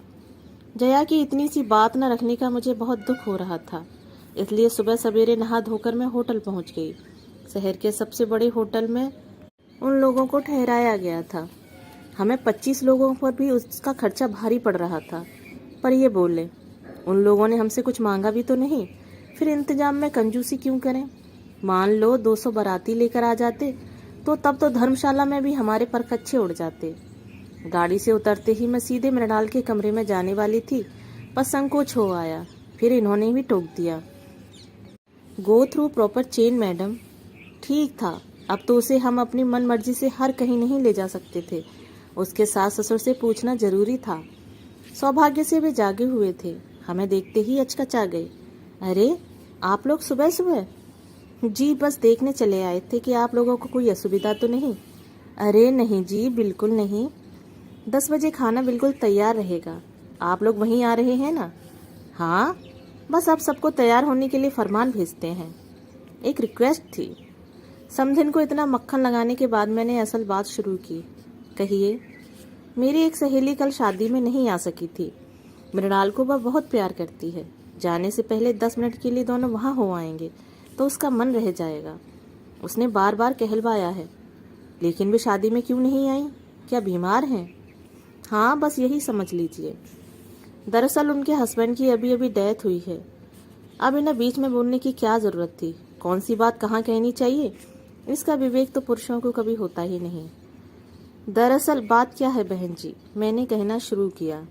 जया की इतनी सी बात न रखने का मुझे बहुत दुख हो रहा था, इसलिए सुबह सवेरे नहा धोकर मैं होटल पहुंच गई। शहर के सबसे बड़े होटल में उन लोगों को ठहराया गया था। हमें 25 लोगों पर भी उसका खर्चा भारी पड़ रहा था। पर ये बोले, उन लोगों ने हमसे कुछ मांगा भी तो नहीं, फिर इंतजाम में कंजूसी क्यों करें। मान लो 200 बाराती लेकर आ जाते तो तब तो धर्मशाला में भी हमारे परखच्चे उड़ जाते। गाड़ी से उतरते ही मैं सीधे मृणाल के कमरे में जाने वाली थी, पर संकोच हो आया। फिर इन्होंने भी टोक दिया, go through proper chain madam. ठीक था, अब तो उसे हम अपनी मन मर्जी से हर कहीं नहीं ले जा सकते थे। उसके सास ससुर से पूछना जरूरी था। सौभाग्य से वे जागे हुए थे, हमें देखते ही अचकचा गए। अरे, आप लोग सुबह सुबह? जी, बस देखने चले आए थे कि आप लोगों को कोई असुविधा तो नहीं। अरे नहीं जी, बिल्कुल नहीं। 10 बजे खाना बिल्कुल तैयार रहेगा। आप लोग वहीं आ रहे हैं ना? हाँ, बस अब सबको तैयार होने के लिए फरमान भेजते हैं। एक रिक्वेस्ट थी। समधिन को इतना मक्खन लगाने के बाद मैंने असल बात शुरू की। कहिए। मेरी एक सहेली कल शादी में नहीं आ सकी थी। मृणाल को वह बहुत प्यार करती है। जाने से पहले 10 मिनट के लिए दोनों वहां हो आएंगे तो उसका मन रह जाएगा। उसने बार बार कहलवाया है, लेकिन वे शादी में क्यों नहीं आई? क्या बीमार हैं? हाँ, बस यही समझ लीजिए। दरअसल उनके हस्बैंड की अभी अभी डेथ हुई है। अब इन्हें बीच में बोलने की क्या जरूरत थी? कौन सी बात कहाँ कहनी चाहिए, इसका विवेक तो पुरुषों को कभी होता ही नहीं। दरअसल बात क्या है बहन जी, मैंने कहना शुरू किया,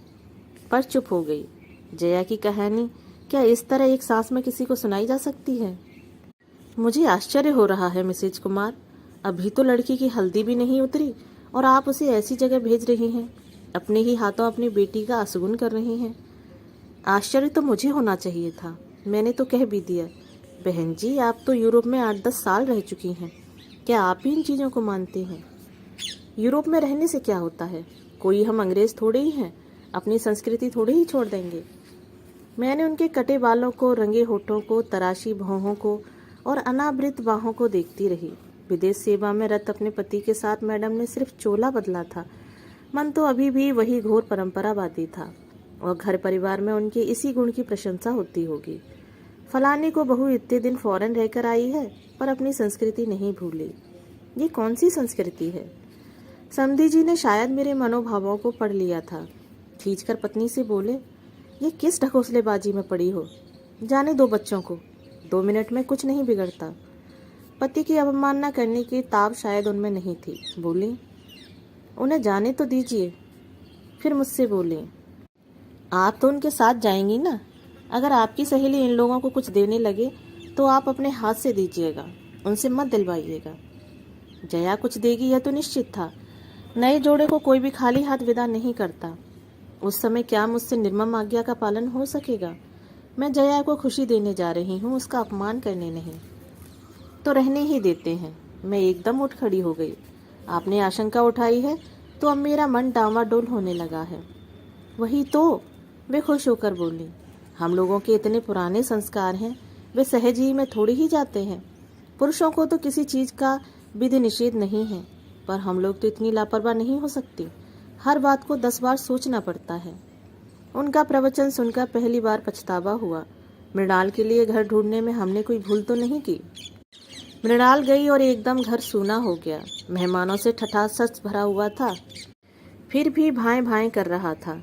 पर चुप हो गई। जया की कहानी क्या इस तरह एक सांस में किसी को सुनाई जा सकती है? मुझे आश्चर्य हो रहा है मिसेज कुमार, अभी तो लड़की की हल्दी भी नहीं उतरी और आप उसे ऐसी जगह भेज रही हैं, अपने ही हाथों अपनी बेटी का असगुन कर रही हैं। आश्चर्य तो मुझे होना चाहिए था, मैंने तो कह भी दिया। बहन जी, आप तो यूरोप में 8-10 साल रह चुकी हैं, क्या आप भी इन चीज़ों को मानती हैं? यूरोप में रहने से क्या होता है? कोई हम अंग्रेज थोड़े ही हैं, अपनी संस्कृति थोड़ी ही छोड़ देंगे। मैंने उनके कटे बालों को, रंगे होठों को, तराशी भौहों को और अनावृत बाहों को देखती रही। विदेश सेवा में रत अपने पति के साथ मैडम ने सिर्फ चोला बदला था, मन तो अभी भी वही घोर परंपरावादी था, और घर परिवार में उनके इसी गुण की प्रशंसा होती होगी। फलाने को बहू इतने दिन फॉरेन रहकर आई है, पर अपनी संस्कृति नहीं भूली। ये कौन सी संस्कृति है? समधी जी ने शायद मेरे मनोभावों को पढ़ लिया था। खींचकर पत्नी से बोले, ये किस ढकोसलेबाजी में पड़ी हो? जाने दो बच्चों को, 2 मिनट में कुछ नहीं बिगड़ता। पति की अवमानना करने की ताब शायद उनमें नहीं थी। बोली, उन्हें जाने तो दीजिए। फिर मुझसे बोली, आप तो उनके साथ जाएंगी ना? अगर आपकी सहेली इन लोगों को कुछ देने लगे तो आप अपने हाथ से दीजिएगा, उनसे मत दिलवाइएगा। जया कुछ देगी यह तो निश्चित था। नए जोड़े को कोई भी खाली हाथ विदा नहीं करता। उस समय क्या मुझसे निर्मम आज्ञा का पालन हो सकेगा? मैं जया को खुशी देने जा रही हूँ, उसका अपमान करने नहीं। तो रहने ही देते हैं। मैं एकदम उठ खड़ी हो गई। आपने आशंका उठाई है तो अब मेरा मन डामाडोल होने लगा है। वही तो, वे खुश होकर बोली, हम लोगों के इतने पुराने संस्कार हैं, वे सहज ही में थोड़ी ही जाते हैं। पुरुषों को तो किसी चीज का विधि निषेध नहीं है, पर हम लोग तो इतनी लापरवाह नहीं हो सकती। हर बात को 10 बार सोचना पड़ता है। उनका प्रवचन सुनकर पहली बार पछतावा हुआ। मृणाल के लिए घर ढूंढने में हमने कोई भूल तो नहीं की। मृणाल गई और एकदम घर सूना हो गया। मेहमानों से ठठासठ भरा हुआ था, फिर भी भाएं भाएं कर रहा था।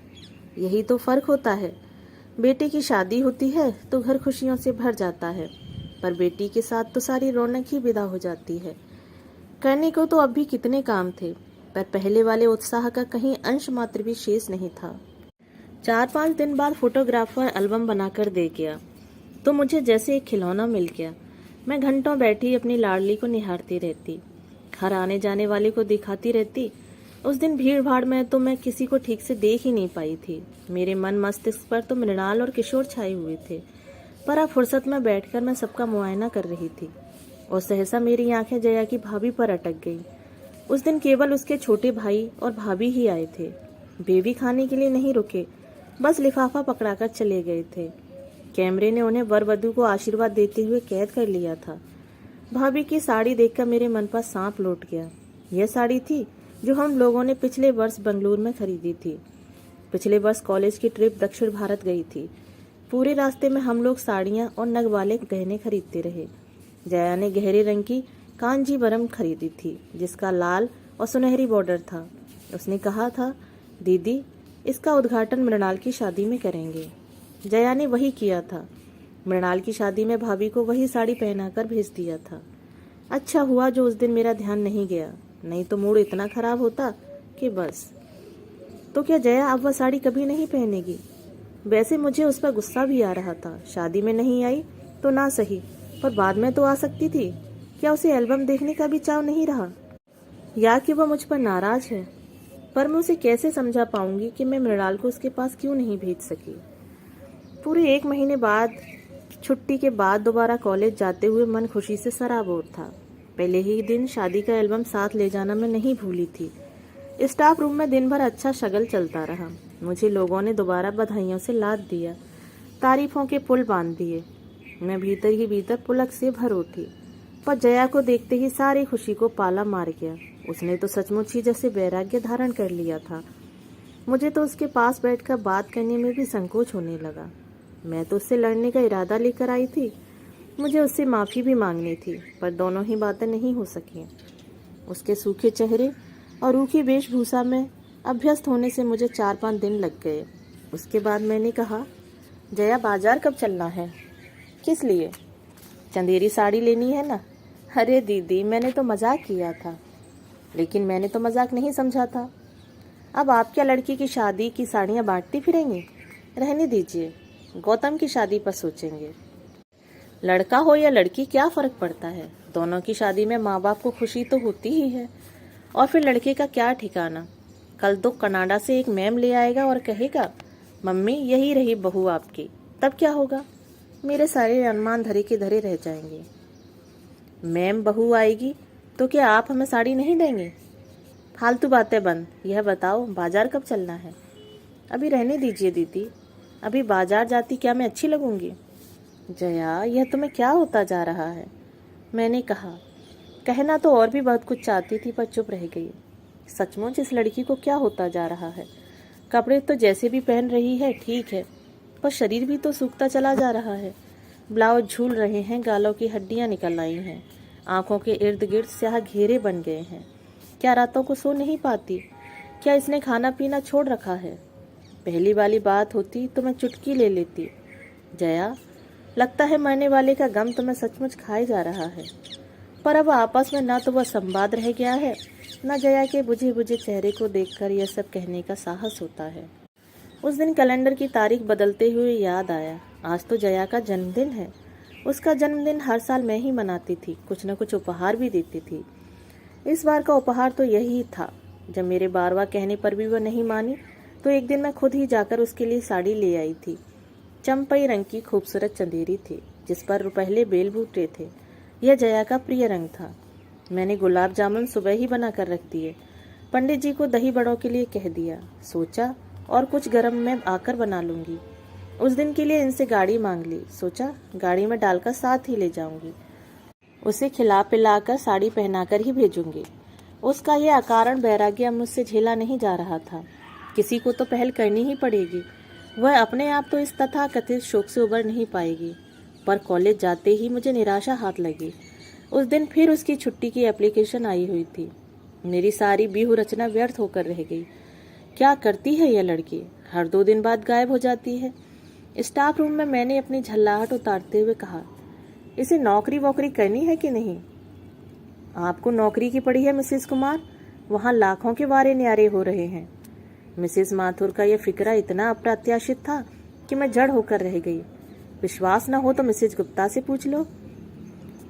यही तो फर्क होता है। बेटे की शादी होती है तो घर खुशियों से भर जाता है, पर बेटी के साथ तो सारी रौनक ही विदा हो जाती है। करने को तो अब भी कितने काम थे, पर पहले वाले उत्साह का कहीं अंश मात्र भी शेष नहीं था। 4-5 दिन बाद फोटोग्राफर एल्बम बनाकर दे गया तो मुझे जैसे एक खिलौना मिल गया। मैं घंटों बैठी अपनी लाडली को निहारती रहती, घर आने जाने वाले को दिखाती रहती। उस दिन भीड़ भाड़ में तो मैं किसी को ठीक से देख ही नहीं पाई थी। मेरे मन मस्तिष्क पर तो मृणाल और किशोर छाए हुए थे, पर अब फुर्सत में बैठकर मैं सबका मुआयना कर रही थी और सहसा मेरी आंखें जया की भाभी पर अटक गई। उस दिन केवल उसके छोटे भाई और भाभी ही आए थे। बेबी खाने के लिए नहीं रुके, बस लिफाफा पकड़ाकर चले गए थे। कैमरे ने उन्हें वर वधू को आशीर्वाद देते हुए कैद कर लिया था। भाभी की साड़ी देखकर मेरे मन पर सांप लौट गया। यह साड़ी थी जो हम लोगों ने पिछले वर्ष बंगलुरु में खरीदी थी। पिछले वर्ष कॉलेज की ट्रिप दक्षिण भारत गई थी। पूरे रास्ते में हम लोग साड़ियाँ और नग वाले गहने खरीदते रहे। जया ने गहरे रंग की कांजीवरम खरीदी थी जिसका लाल और सुनहरी बॉर्डर था। उसने कहा था, दीदी इसका उद्घाटन मृणाल की शादी में करेंगे। जया ने वही किया था। मृणाल की शादी में भाभी को वही साड़ी पहनाकर भेज दिया था। अच्छा हुआ जो उस दिन मेरा ध्यान नहीं गया, नहीं तो मूड इतना खराब होता कि बस। तो क्या जया अब वह साड़ी कभी नहीं पहनेगी? वैसे मुझे उस पर गुस्सा भी आ रहा था। शादी में नहीं आई तो ना सही, पर बाद में तो आ सकती थी। क्या उसे एल्बम देखने का भी चाव नहीं रहा, या कि वह मुझ पर नाराज है? पर मैं उसे कैसे समझा पाऊंगी कि मैं मृणाल को उसके पास क्यों नहीं भेज सकी। पूरे 1 महीने बाद छुट्टी के बाद दोबारा कॉलेज जाते हुए मन खुशी से सराबोर था। पहले ही दिन शादी का एल्बम साथ ले जाना मैं नहीं भूली थी। स्टाफ रूम में दिन भर अच्छा शगल चलता रहा। मुझे लोगों ने दोबारा बधाइयों से लाद दिया, तारीफों के पुल बांध दिए। मैं भीतर ही भीतर पुलक से भर उठी, पर जया को देखते ही सारी खुशी को पाला मार गया। उसने तो सचमुच ही जैसे वैराग्य धारण कर लिया था। मुझे तो उसके पास बैठकर बात करने में भी संकोच होने लगा। मैं तो उससे लड़ने का इरादा लेकर आई थी। मुझे उससे माफ़ी भी मांगनी थी, पर दोनों ही बातें नहीं हो सकी। उसके सूखे चेहरे और रूखी वेशभूषा में अभ्यस्त होने से मुझे 4-5 दिन लग गए। उसके बाद मैंने कहा, जया बाजार कब चलना है? किस लिए? चंदेरी साड़ी लेनी है ना? अरे दीदी मैंने तो मजाक किया था। लेकिन मैंने तो मजाक नहीं समझा था। अब आप क्या लड़की की शादी की साड़ियाँ बांटती फिरेंगी? रहने दीजिए, गौतम की शादी पर सोचेंगे। लड़का हो या लड़की क्या फर्क पड़ता है? दोनों की शादी में माँ बाप को खुशी तो होती ही है। और फिर लड़के का क्या ठिकाना? कल तो कनाडा से एक मैम ले आएगा और कहेगा, मम्मी यही रही बहू आपकी। तब क्या होगा? मेरे सारे अनुमान धरे के धरे रह जाएंगे। मैम बहू आएगी तो क्या आप हमें साड़ी नहीं देंगे? फालतू बातें बंद। यह बताओ बाजार कब चलना है? अभी रहने दीजिए दीदी, अभी बाजार जाती क्या मैं अच्छी लगूंगी? जया यह तुम्हें क्या होता जा रहा है? मैंने कहा। कहना तो और भी बहुत कुछ चाहती थी पर चुप रह गई। सचमुच इस लड़की को क्या होता जा रहा है? कपड़े तो जैसे भी पहन रही है ठीक है, पर शरीर भी तो सूखता चला जा रहा है। ब्लाउज झूल रहे हैं, गालों की हड्डियां निकल आई हैं, आंखों के इर्द गिर्द स्याह घेरे बन गए हैं। क्या रातों को सो नहीं पाती? क्या इसने खाना पीना छोड़ रखा है? पहली वाली बात होती तो मैं चुटकी ले लेती। जया लगता है मरने वाले का गम तुम्हें सचमुच खाए जा रहा है। पर अब आपस में ना तो वह संवाद रह गया है, न जया के बुझे बुझे चेहरे को देखकर यह सब कहने का साहस होता है। उस दिन कैलेंडर की तारीख बदलते हुए याद आया, आज तो जया का जन्मदिन है। उसका जन्मदिन हर साल मैं ही मनाती थी, कुछ न कुछ उपहार भी देती थी। इस बार का उपहार तो यही था। जब मेरे बारवा कहने पर भी वह नहीं मानी तो एक दिन मैं खुद ही जाकर उसके लिए साड़ी ले आई थी। चंपई रंग की खूबसूरत चंदेरी थी जिस पर रुपहले बेल बूटे थे। यह जया का प्रिय रंग था। मैंने गुलाब जामुन सुबह ही बना कर रख दिए। पंडित जी को दही बड़ों के लिए कह दिया। सोचा और कुछ गरम में आकर बना लूंगी। उस दिन के लिए इनसे गाड़ी मांग ली। सोचा गाड़ी में डालकर साथ ही ले जाऊंगी। उसे खिला पिलाकर साड़ी पहनाकर ही भेजूंगी। उसका यह अकारण वैराग्य अब मुझसे झेला नहीं जा रहा था। किसी को तो पहल करनी ही पड़ेगी। वह अपने आप तो इस तथा कथित शोक से उबर नहीं पाएगी। पर कॉलेज जाते ही मुझे निराशा हाथ लगी। उस दिन फिर उसकी छुट्टी की एप्लीकेशन आई हुई थी। मेरी सारी व्यूह रचना व्यर्थ होकर रह गई। क्या करती है यह लड़की? हर 2 दिन बाद गायब हो जाती है। स्टाफ रूम में मैंने अपनी झल्लाहट उतारते हुए कहा, इसे नौकरी वोकरी करनी है कि नहीं? आपको नौकरी की पड़ी है मिसेस कुमार, वहाँ लाखों के वारे न्यारे हो रहे हैं। मिसेस माथुर का यह फिक्रा इतना अप्रत्याशित था कि मैं जड़ होकर रह गई। विश्वास न हो तो मिसेस गुप्ता से पूछ लो।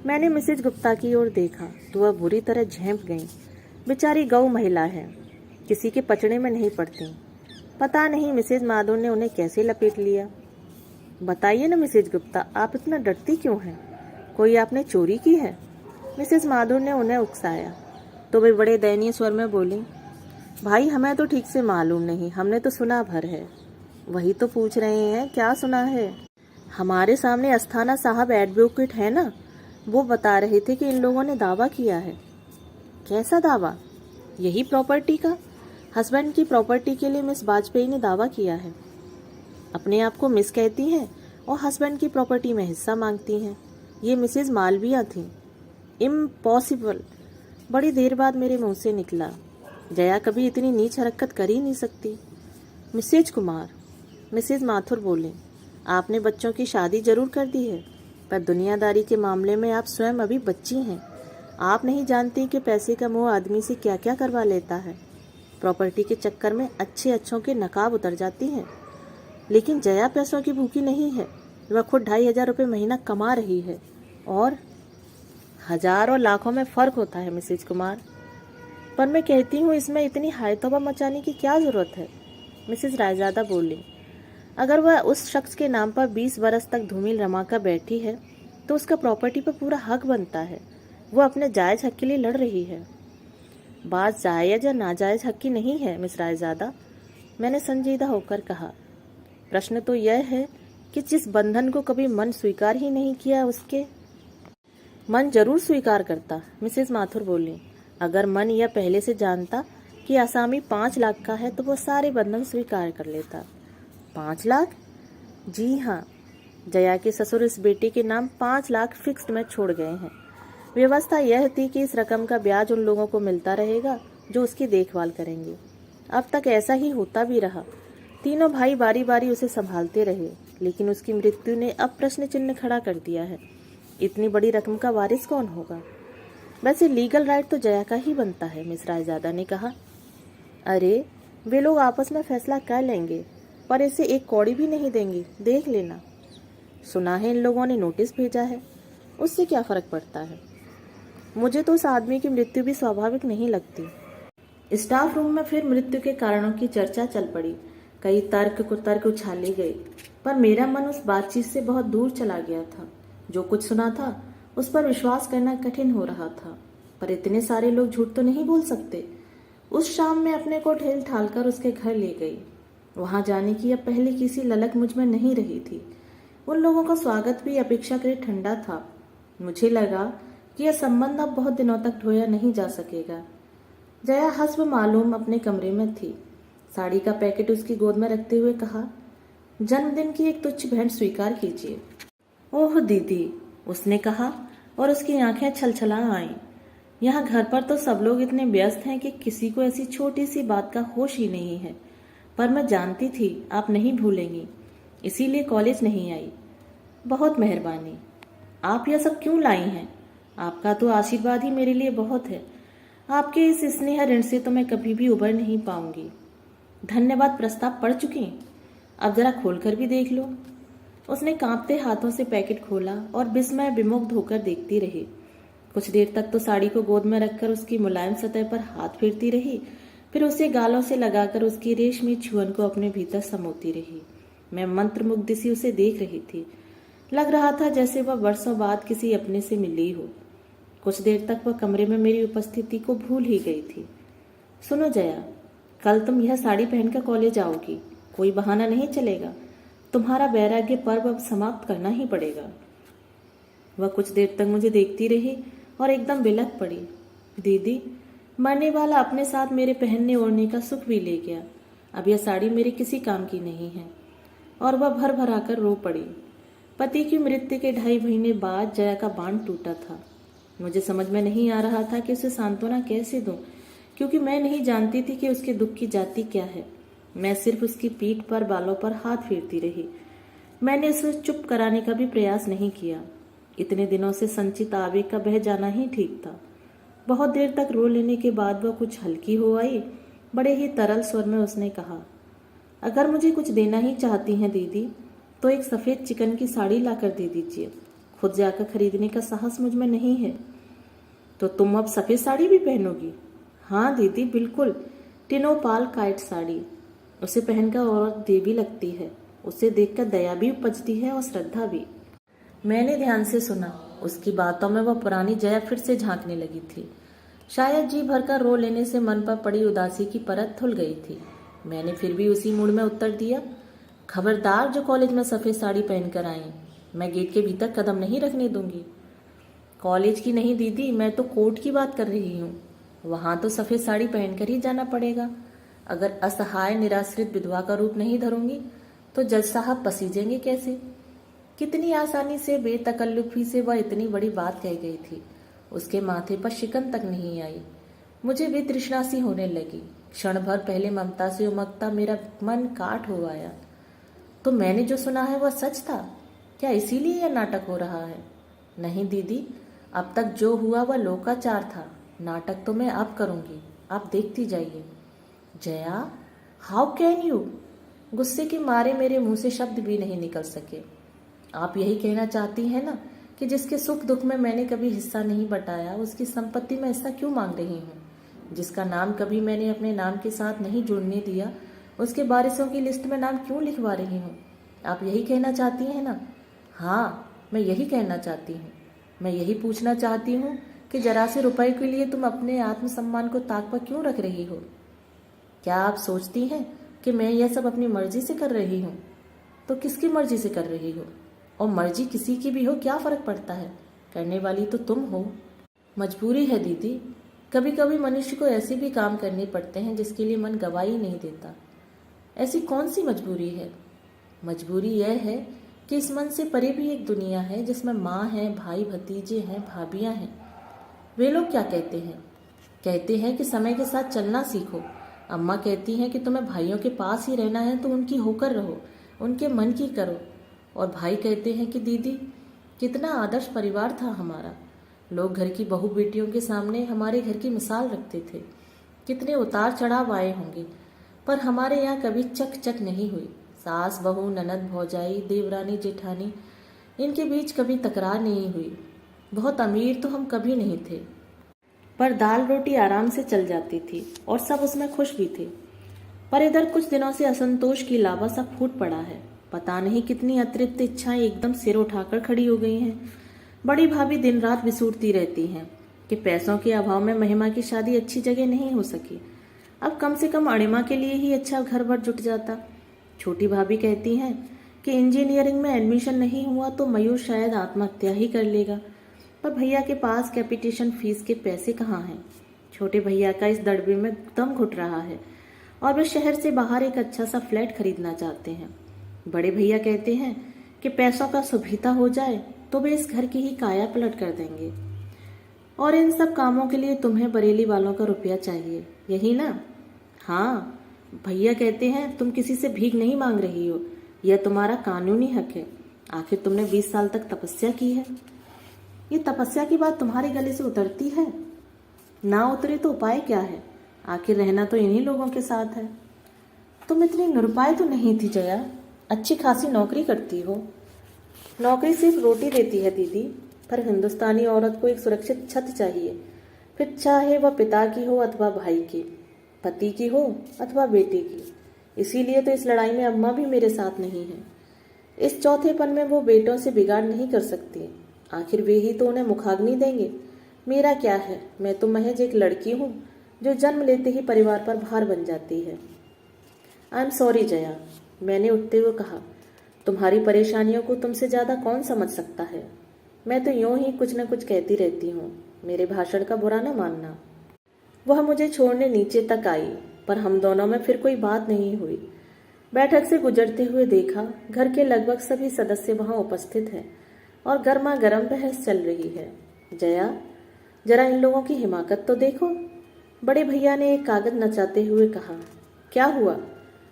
मैंने मिसेस गुप्ता की ओर देखा तो वह बुरी तरह झेंप गई। बेचारी गौ महिला है, किसी के पचड़े में नहीं पड़ती। पता नहीं मिसेस माधुर ने उन्हें कैसे लपेट लिया। बताइए ना मिसेस गुप्ता, आप इतना डरती क्यों हैं? कोई आपने चोरी की है? मिसेस माधुर ने उन्हें उकसाया तो वे बड़े दयनीय स्वर में बोली, भाई हमें तो ठीक से मालूम नहीं, हमने तो सुना भर है। वही तो पूछ रहे हैं क्या सुना है? हमारे सामने अस्थाना साहब एडवोकेट है ना, वो बता रहे थे कि इन लोगों ने दावा किया है। कैसा दावा? यही प्रॉपर्टी का। हस्बैंड की प्रॉपर्टी के लिए मिस वाजपेयी ने दावा किया है। अपने आप को मिस कहती हैं और हस्बैंड की प्रॉपर्टी में हिस्सा मांगती हैं। ये मिसेज मालविया थी। इम्पॉसिबल। बड़ी देर बाद मेरे मुंह से निकला, जया कभी इतनी नीच हरकत कर ही नहीं सकती। मिसेज कुमार, मिसेज माथुर बोले, आपने बच्चों की शादी जरूर कर दी है, पर दुनियादारी के मामले में आप स्वयं अभी बच्ची हैं। आप नहीं जानती कि पैसे का मोह आदमी से क्या क्या करवा लेता है। प्रॉपर्टी के चक्कर में अच्छे अच्छों के नकाब उतर जाती हैं। लेकिन जया पैसों की भूखी नहीं है। वह खुद 2,500 रुपये महीना कमा रही है। और हजारों लाखों में फर्क होता है मिसेज कुमार। पर मैं कहती हूँ, इसमें इतनी हायतौबा मचाने की क्या जरूरत है? मिसेज रायजादा बोली, अगर वह उस शख्स के नाम पर 20 बरस तक धूमिल रमा कर बैठी है तो उसका प्रॉपर्टी पर पूरा हक बनता है। वो अपने जायज हक के लिए लड़ रही है। बात जायज या नाजायज हक की नहीं है मिस रायजादा, मैंने संजीदा होकर कहा। प्रश्न तो यह है कि जिस बंधन को कभी मन स्वीकार ही नहीं किया, उसके मन जरूर स्वीकार करता। मिसेज माथुर बोली, अगर मन यह पहले से जानता कि आसामी 5 लाख का है तो वो सारे बंधन स्वीकार कर लेता। 5 लाख? जी हाँ, जया के ससुर इस बेटे के नाम 5 लाख फिक्स्ड में छोड़ गए हैं। व्यवस्था यह थी कि इस रकम का ब्याज उन लोगों को मिलता रहेगा जो उसकी देखभाल करेंगे। अब तक ऐसा ही होता भी रहा। तीनों भाई बारी बारी उसे संभालते रहे, लेकिन उसकी मृत्यु ने अब प्रश्न चिन्ह खड़ा कर दिया है। इतनी बड़ी रकम का वारिस कौन होगा? वैसे लीगल राइट तो जया का ही बनता है, मिस रायजादा ने कहा। अरे, वे लोग आपस में फैसला कर लेंगे, पर इसे एक कौड़ी भी नहीं देंगे, देख लेना। सुना है इन लोगों ने नोटिस भेजा है, उससे क्या फर्क पड़ता है? मुझे तो उस आदमी की मृत्यु भी स्वाभाविक नहीं लगती। स्टाफ रूम में फिर मृत्यु के कारणों की चर्चा चल पड़ी। कई तर्क उछाले गए, पर मेरा मन उस बातचीत से बहुत दूर चला गया था। जो कुछ सुना था उस पर विश्वास करना कठिन हो रहा था, पर इतने सारे लोग झूठ तो नहीं बोल सकते। उस शाम में अपने को ठेल ठाल कर उसके घर ले गई। वहां जाने की अब पहले किसी ललक मुझ में नहीं रही थी। उन लोगों का स्वागत भी अपेक्षाकृत ठंडा था। मुझे लगा कि यह संबंध अब बहुत दिनों तक ढोया नहीं जा सकेगा। जया हस्ब मालूम अपने कमरे में थी। साड़ी का पैकेट उसकी गोद में रखते हुए कहा, जन्मदिन की एक तुच्छ भेंट स्वीकार कीजिए। ओह दीदी, उसने कहा और उसकी आंखें छलछला आईं। यहाँ घर पर तो सब लोग इतने व्यस्त हैं कि किसी को ऐसी छोटी सी बात का होश ही नहीं है। पर मैं जानती थी आप नहीं भूलेंगी, इसीलिए कॉलेज नहीं आई। बहुत मेहरबानी। आप यह सब क्यों लाई हैं? आपका तो आशीर्वाद ही मेरे लिए बहुत है। आपके इस स्नेह ऋण से तो मैं कभी भी उबर नहीं पाऊंगी। धन्यवाद प्रस्ताव पढ़ चुकी, अब जरा खोलकर भी देख लो। उसने कांपते हाथों से पैकेट खोला और विस्मय विमुग्ध होकर देखती रही। कुछ देर तक तो साड़ी को गोद में रखकर उसकी मुलायम सतह पर हाथ फेरती रही, फिर उसे गालों से लगाकर उसकी रेशमी छुअन को अपने भीतर समोती रही। मैं मंत्रमुग्ध सी उसे देख रही थी। लग रहा था जैसे वह वर्षों बाद किसी अपने से मिली हो। कुछ देर तक वह कमरे में मेरी उपस्थिति को भूल ही गई थी। सुनो जया, कल तुम यह साड़ी पहनकर कॉलेज आओगी। कोई बहाना नहीं चलेगा। तुम्हारा वैराग्य पर्व अब समाप्त करना ही पड़ेगा। वह कुछ देर तक मुझे देखती रही और एकदम बिलख पड़ी। दीदी, मरने वाला अपने साथ मेरे पहनने ओढ़ने का सुख भी ले गया। अब यह साड़ी मेरे किसी काम की नहीं है। और वह भर भराकर रो पड़ी। पति की मृत्यु के 2.5 महीने बाद जया का बांध टूटा था। मुझे समझ में नहीं आ रहा था कि उसे सांत्वना कैसे दूं, क्योंकि मैं नहीं जानती थी कि उसके दुख की जाति क्या है। मैं सिर्फ उसकी पीठ पर बालों पर हाथ फेरती रही। मैंने उसे चुप कराने का भी प्रयास नहीं किया। इतने दिनों से संचित आवेग का बह जाना ही ठीक था। बहुत देर तक रो लेने के बाद वह कुछ हल्की हो आई। बड़े ही तरल स्वर में उसने कहा, अगर मुझे कुछ देना ही चाहती हैं दीदी, तो एक सफेद चिकन की साड़ी लाकर दे दीजिए। खुद जाकर खरीदने का साहस मुझ में नहीं है। तो तुम अब सफेद साड़ी भी पहनोगी? हाँ दीदी, बिल्कुल। टिनोपाल काइट साड़ी। उसे पहनकर औरत देवी लगती है। उसे देखकर दया भी उपजती है और श्रद्धा भी। मैंने ध्यान से सुना। उसकी बातों में वह पुरानी जया फिर से झांकने लगी थी। शायद जी भरकर रो लेने से मन पर पड़ी उदासी की परत धुल गई थी। मैंने फिर भी उसी मूड में उत्तर दिया, खबरदार जो कॉलेज में सफ़ेद साड़ी पहनकर आई, मैं गेट के भीतर कदम नहीं रखने दूंगी। कॉलेज की नहीं दीदी, मैं तो कोर्ट की बात कर रही हूँ। वहाँ तो सफ़ेद साड़ी पहनकर ही जाना पड़ेगा। अगर असहाय निराश्रित विधवा का रूप नहीं धरूंगी तो जज साहब पसीजेंगे कैसे? कितनी आसानी से बेतकल्लुफी से वह इतनी बड़ी बात कह गई थी। उसके माथे पर शिकन तक नहीं आई। मुझे भी तृष्णा सी होने लगी। क्षण भर पहले ममता से उमगता मेरा मन काट हो आया। तो मैंने जो सुना है वह सच था क्या? इसीलिए यह नाटक हो रहा है? नहीं दीदी, अब तक जो हुआ वह लोकाचार था। नाटक तो मैं अब करूंगी, आप देखती जाइए। Jaya, how can you? गुस्से के मारे मेरे मुंह से शब्द भी नहीं निकल सके। आप यही कहना चाहती हैं ना कि जिसके सुख दुख में मैंने कभी हिस्सा नहीं बटाया उसकी संपत्ति में हिस्सा क्यों मांग रही हूँ? जिसका नाम कभी मैंने अपने नाम के साथ नहीं जुड़ने दिया उसके वारिसों की लिस्ट में नाम क्यों लिखवा रही हूँ? आप यही कहना चाहती हैं ना? हाँ, मैं यही कहना चाहती हूँ। मैं यही पूछना चाहती हूँ कि जरा से रुपए के लिए तुम अपने आत्मसम्मान को ताक पर क्यों रख रही हो? क्या आप सोचती हैं कि मैं यह सब अपनी मर्जी से कर रही हूँ? तो किसकी मर्जी से कर रही हो? और मर्जी किसी की भी हो क्या फर्क पड़ता है? करने वाली तो तुम हो। मजबूरी है दीदी। कभी कभी मनुष्य को ऐसे भी काम करने पड़ते हैं जिसके लिए मन गवाही नहीं देता। ऐसी कौन सी मजबूरी है? मजबूरी यह है कि इस मन से परे भी एक दुनिया है जिसमें माँ है, भाई भतीजे हैं, भाभियाँ हैं। वे लोग क्या कहते हैं? कहते हैं कि समय के साथ चलना सीखो। अम्मा कहती हैं कि तुम्हें भाइयों के पास ही रहना है तो उनकी होकर रहो, उनके मन की करो। और भाई कहते हैं कि दीदी, कितना आदर्श परिवार था हमारा। लोग घर की बहू बेटियों के सामने हमारे घर की मिसाल रखते थे। कितने उतार चढ़ाव आए होंगे, पर हमारे यहाँ कभी चक चक नहीं हुई। सास बहू, ननद भौजाई, देवरानी जेठानी, इनके बीच कभी तकरार नहीं हुई। बहुत अमीर तो हम कभी नहीं थे, पर दाल रोटी आराम से चल जाती थी और सब उसमें खुश भी थे। पर इधर कुछ दिनों से असंतोष की लावा सा फूट पड़ा है। पता नहीं कितनी अतृप्त इच्छाएं एकदम सिर उठाकर खड़ी हो गई हैं। बड़ी भाभी दिन रात बिसूरती रहती हैं कि पैसों के अभाव में महिमा की शादी अच्छी जगह नहीं हो सकी। अब कम से कम अणिमा के लिए ही अच्छा घर भर जुट जाता। छोटी भाभी कहती हैं कि इंजीनियरिंग में एडमिशन नहीं हुआ तो मयूर शायद आत्महत्या ही कर लेगा। पर भैया के पास कैपिटेशन फीस के पैसे कहाँ हैं? छोटे भैया का इस दड़बे में दम घुट रहा है और वे शहर से बाहर एक अच्छा सा फ्लैट खरीदना चाहते हैं। बड़े भैया कहते हैं कि पैसों का सुभीता हो जाए तो वे इस घर की ही काया पलट कर देंगे। और इन सब कामों के लिए तुम्हें बरेली वालों का रुपया चाहिए, यही ना? हाँ, भैया कहते हैं तुम किसी से भीख नहीं मांग रही हो, यह तुम्हारा कानूनी हक है। आखिर तुमने 20 साल तक तपस्या की है। ये तपस्या की बात तुम्हारे गले से उतरती है? ना उतरे तो उपाय क्या है? आखिर रहना तो इन्हीं लोगों के साथ है। तुम इतनी निरुपाय तो नहीं थी जया। अच्छी खासी नौकरी करती हो। नौकरी सिर्फ रोटी देती है दीदी, पर हिंदुस्तानी औरत को एक सुरक्षित छत चाहिए, फिर चाहे वह पिता की हो अथवा भाई की, पति की हो अथवा बेटी की। इसीलिए तो इस लड़ाई में अम्मा भी मेरे साथ नहीं है। इस चौथेपन में वो बेटों से बिगाड़ नहीं कर सकती। आखिर वे ही तो उन्हें मुखाग्नि देंगे। मेरा क्या है? मैं तो महज एक लड़की हूँ जो जन्म लेते ही परिवार पर भार बन जाती है। आई एम सॉरी जया, मैंने उठते हुए कहा। तुम्हारी परेशानियों को तुमसे ज्यादा कौन समझ सकता है? मैं तो यूं ही कुछ न कुछ कहती रहती हूँ, मेरे भाषण का बुरा न मानना। वह मुझे छोड़ने नीचे तक आई, पर हम दोनों में फिर कोई बात नहीं हुई। बैठक से गुजरते हुए देखा, घर के लगभग सभी सदस्य वहां उपस्थित हैं और गर्मा गर्म बहस चल रही है। जया, जरा इन लोगों की हिमाकत तो देखो। बड़े भैया ने एक कागज नचाते हुए कहा। क्या हुआ?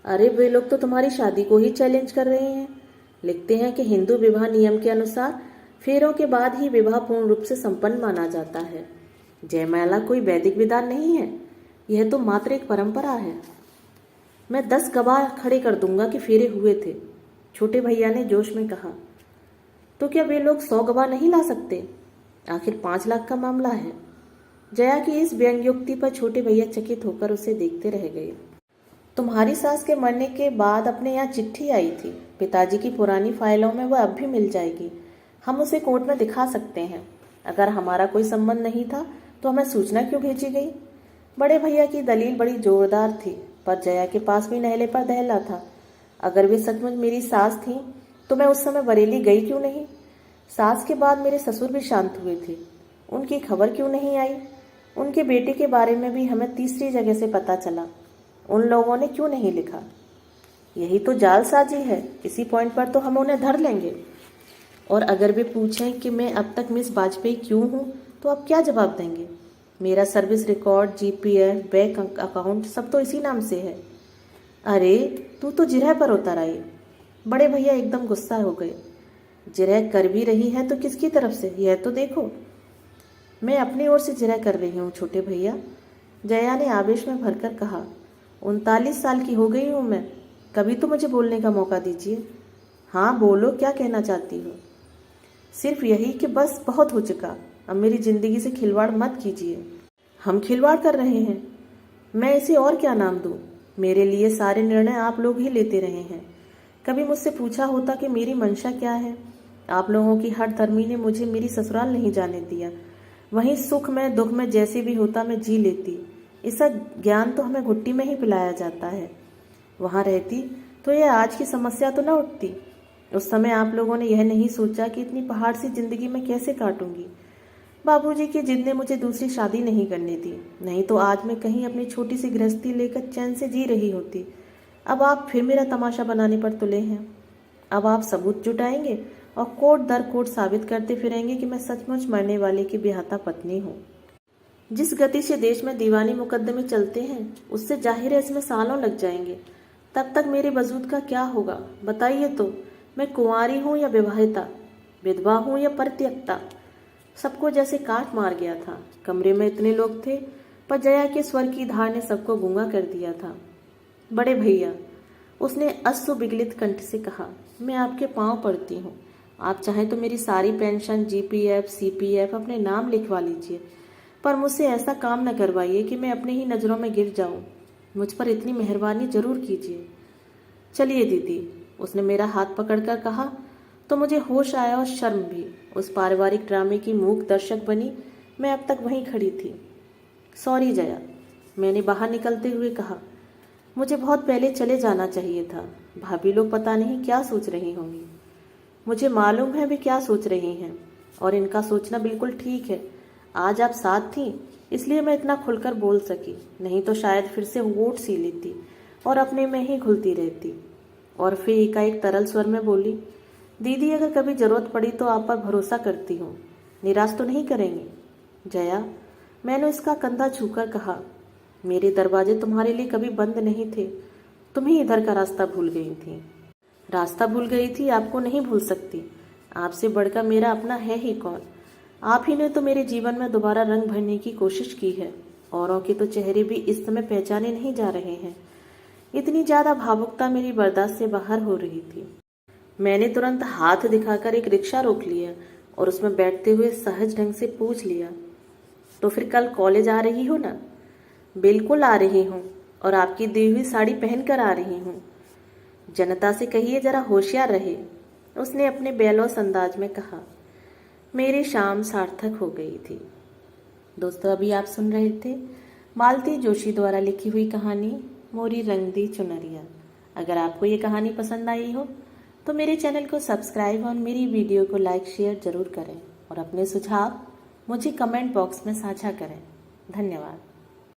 अरे वे लोग तो तुम्हारी शादी को ही चैलेंज कर रहे हैं। लिखते हैं कि हिंदू विवाह नियम के अनुसार फेरों के बाद ही विवाह पूर्ण रूप से संपन्न माना जाता है। जयमाला कोई वैदिक विधान नहीं है, यह तो मात्र एक परंपरा है। मैं 10 गवाह खड़े कर दूंगा कि फेरे हुए थे, छोटे भैया ने जोश में कहा। तो क्या वे लोग 100 गवाह नहीं ला सकते? आखिर 5 लाख का मामला है। जया की इस व्यंग्योक्ति पर छोटे भैया चकित होकर उसे देखते रह गए। तुम्हारी सास के मरने के बाद अपने यहाँ चिट्ठी आई थी। पिताजी की पुरानी फाइलों में वह अब भी मिल जाएगी। हम उसे कोर्ट में दिखा सकते हैं। अगर हमारा कोई संबंध नहीं था तो हमें सूचना क्यों भेजी गई? बड़े भैया की दलील बड़ी जोरदार थी, पर जया के पास भी नहले पर दहला था। अगर वे सचमुच मेरी सास थी तो मैं उस समय बरेली गई क्यों नहीं? सास के बाद मेरे ससुर भी शांत हुए थे, उनकी खबर क्यों नहीं आई? उनके बेटे के बारे में भी हमें तीसरी जगह से पता चला, उन लोगों ने क्यों नहीं लिखा? यही तो जालसाजी है, इसी पॉइंट पर तो हम उन्हें धर लेंगे। और अगर वे पूछें कि मैं अब तक मिस वाजपेयी क्यों हूँ, तो आप क्या जवाब देंगे? मेरा service record, GPF, bank account सब तो इसी नाम से है। अरे तू तो जिरह पर उतर आई। बड़े भैया एकदम गुस्सा हो गए। जिरह कर भी रही है तो किसकी तरफ से, यह तो देखो। मैं अपनी ओर से जिरह कर रही हूँ छोटे भैया, जया ने आवेश में भरकर कहा। 39 साल की हो गई हूँ मैं, कभी तो मुझे बोलने का मौका दीजिए। हाँ बोलो, क्या कहना चाहती हो? सिर्फ यही कि बस बहुत हो चुका, अब मेरी जिंदगी से खिलवाड़ मत कीजिए। हम खिलवाड़ कर रहे हैं? मैं इसे और क्या नाम दूं? मेरे लिए सारे निर्णय आप लोग ही लेते रहे हैं। कभी मुझसे पूछा होता कि मेरी मंशा क्या है? आप लोगों की हर धर्मी ने मुझे मेरी ससुराल नहीं जाने दिया। वहीं सुख में दुख में जैसे भी होता मैं जी लेती। इसका ज्ञान तो हमें घुट्टी में ही पिलाया जाता है। वहां रहती तो यह आज की समस्या तो न उठती। उस समय आप लोगों ने यह नहीं सोचा कि इतनी पहाड़ सी जिंदगी मैं कैसे काटूंगी। बाबूजी की जिद ने मुझे दूसरी शादी नहीं करने दी, नहीं तो आज मैं कहीं अपनी छोटी सी गृहस्थी लेकर चैन से जी रही होती। अब आप फिर मेरा तमाशा बनाने पर तुले हैं। अब आप सबूत जुटाएंगे और कोर्ट दर कोर्ट साबित करते फिरेंगे कि मैं सचमुच मरने वाले की बेहता पत्नी हूँ। जिस गति से देश में दीवानी मुकदमे चलते हैं, उससे जाहिर है इसमें सालों लग जाएंगे। तब तक मेरे वजूद का क्या होगा बताइए तो? मैं कुंवारी हूँ या विवाहिता, विधवा हूँ या परित्यक्ता? सबको जैसे काट मार गया था। कमरे में इतने लोग थे, पर जया के स्वर की धार ने सबको गूंगा कर दिया था। बड़े भैया, उसने अश्रु विगलित कंठ से कहा, मैं आपके पांव पड़ती हूँ। आप चाहें तो मेरी सारी पेंशन, जीपीएफ, सीपीएफ अपने नाम लिखवा लीजिए, पर मुझसे ऐसा काम न करवाइए कि मैं अपने ही नज़रों में गिर जाऊं। मुझ पर इतनी मेहरबानी जरूर कीजिए। चलिए दीदी, उसने मेरा हाथ पकड़कर कहा, तो मुझे होश आया और शर्म भी। उस पारिवारिक ड्रामे की मूक दर्शक बनी मैं अब तक वहीं खड़ी थी। सॉरी जया, मैंने बाहर निकलते हुए कहा। मुझे बहुत पहले चले जाना चाहिए था। भाभी लोग पता नहीं क्या सोच रही होंगी। मुझे मालूम है वे क्या सोच रही हैं, और इनका सोचना बिल्कुल ठीक है। आज आप साथ थी इसलिए मैं इतना खुलकर बोल सकी, नहीं तो शायद फिर से वोट सी लेती और अपने में ही घुलती रहती। और फिर एकाएक तरल स्वर में बोली, दीदी अगर कभी जरूरत पड़ी तो आप पर भरोसा करती हूँ, निराश तो नहीं करेंगे। जया, मैंने उसका कंधा छूकर कहा, मेरे दरवाजे तुम्हारे लिए कभी बंद नहीं थे, तुम ही इधर का रास्ता भूल गई थी। रास्ता भूल गई थी, आपको नहीं भूल सकती। आपसे बढ़कर मेरा अपना है ही कौन? आप ही ने तो मेरे जीवन में दोबारा रंग भरने की कोशिश की है। औरों के तो चेहरे भी इस समय पहचाने नहीं जा रहे हैं। इतनी ज्यादा भावुकता मेरी बर्दाश्त से बाहर हो रही थी। मैंने तुरंत हाथ दिखाकर एक रिक्शा रोक लिया और उसमें बैठते हुए सहज ढंग से पूछ लिया, तो फिर कल कॉलेज आ रही हो ना? बिल्कुल आ रही हूँ, और आपकी दी हुई साड़ी पहन कर आ रही हूँ। जनता से कहिए जरा होशियार रहे, उसने अपने बेलौस अंदाज में कहा। मेरी शाम सार्थक हो गई थी। दोस्तों, अभी आप सुन रहे थे मालती जोशी द्वारा लिखी हुई कहानी मोरी रंग दी चुनरिया। अगर आपको ये कहानी पसंद आई हो तो मेरे चैनल को सब्सक्राइब और मेरी वीडियो को लाइक शेयर जरूर करें, और अपने सुझाव मुझे कमेंट बॉक्स में साझा करें। धन्यवाद।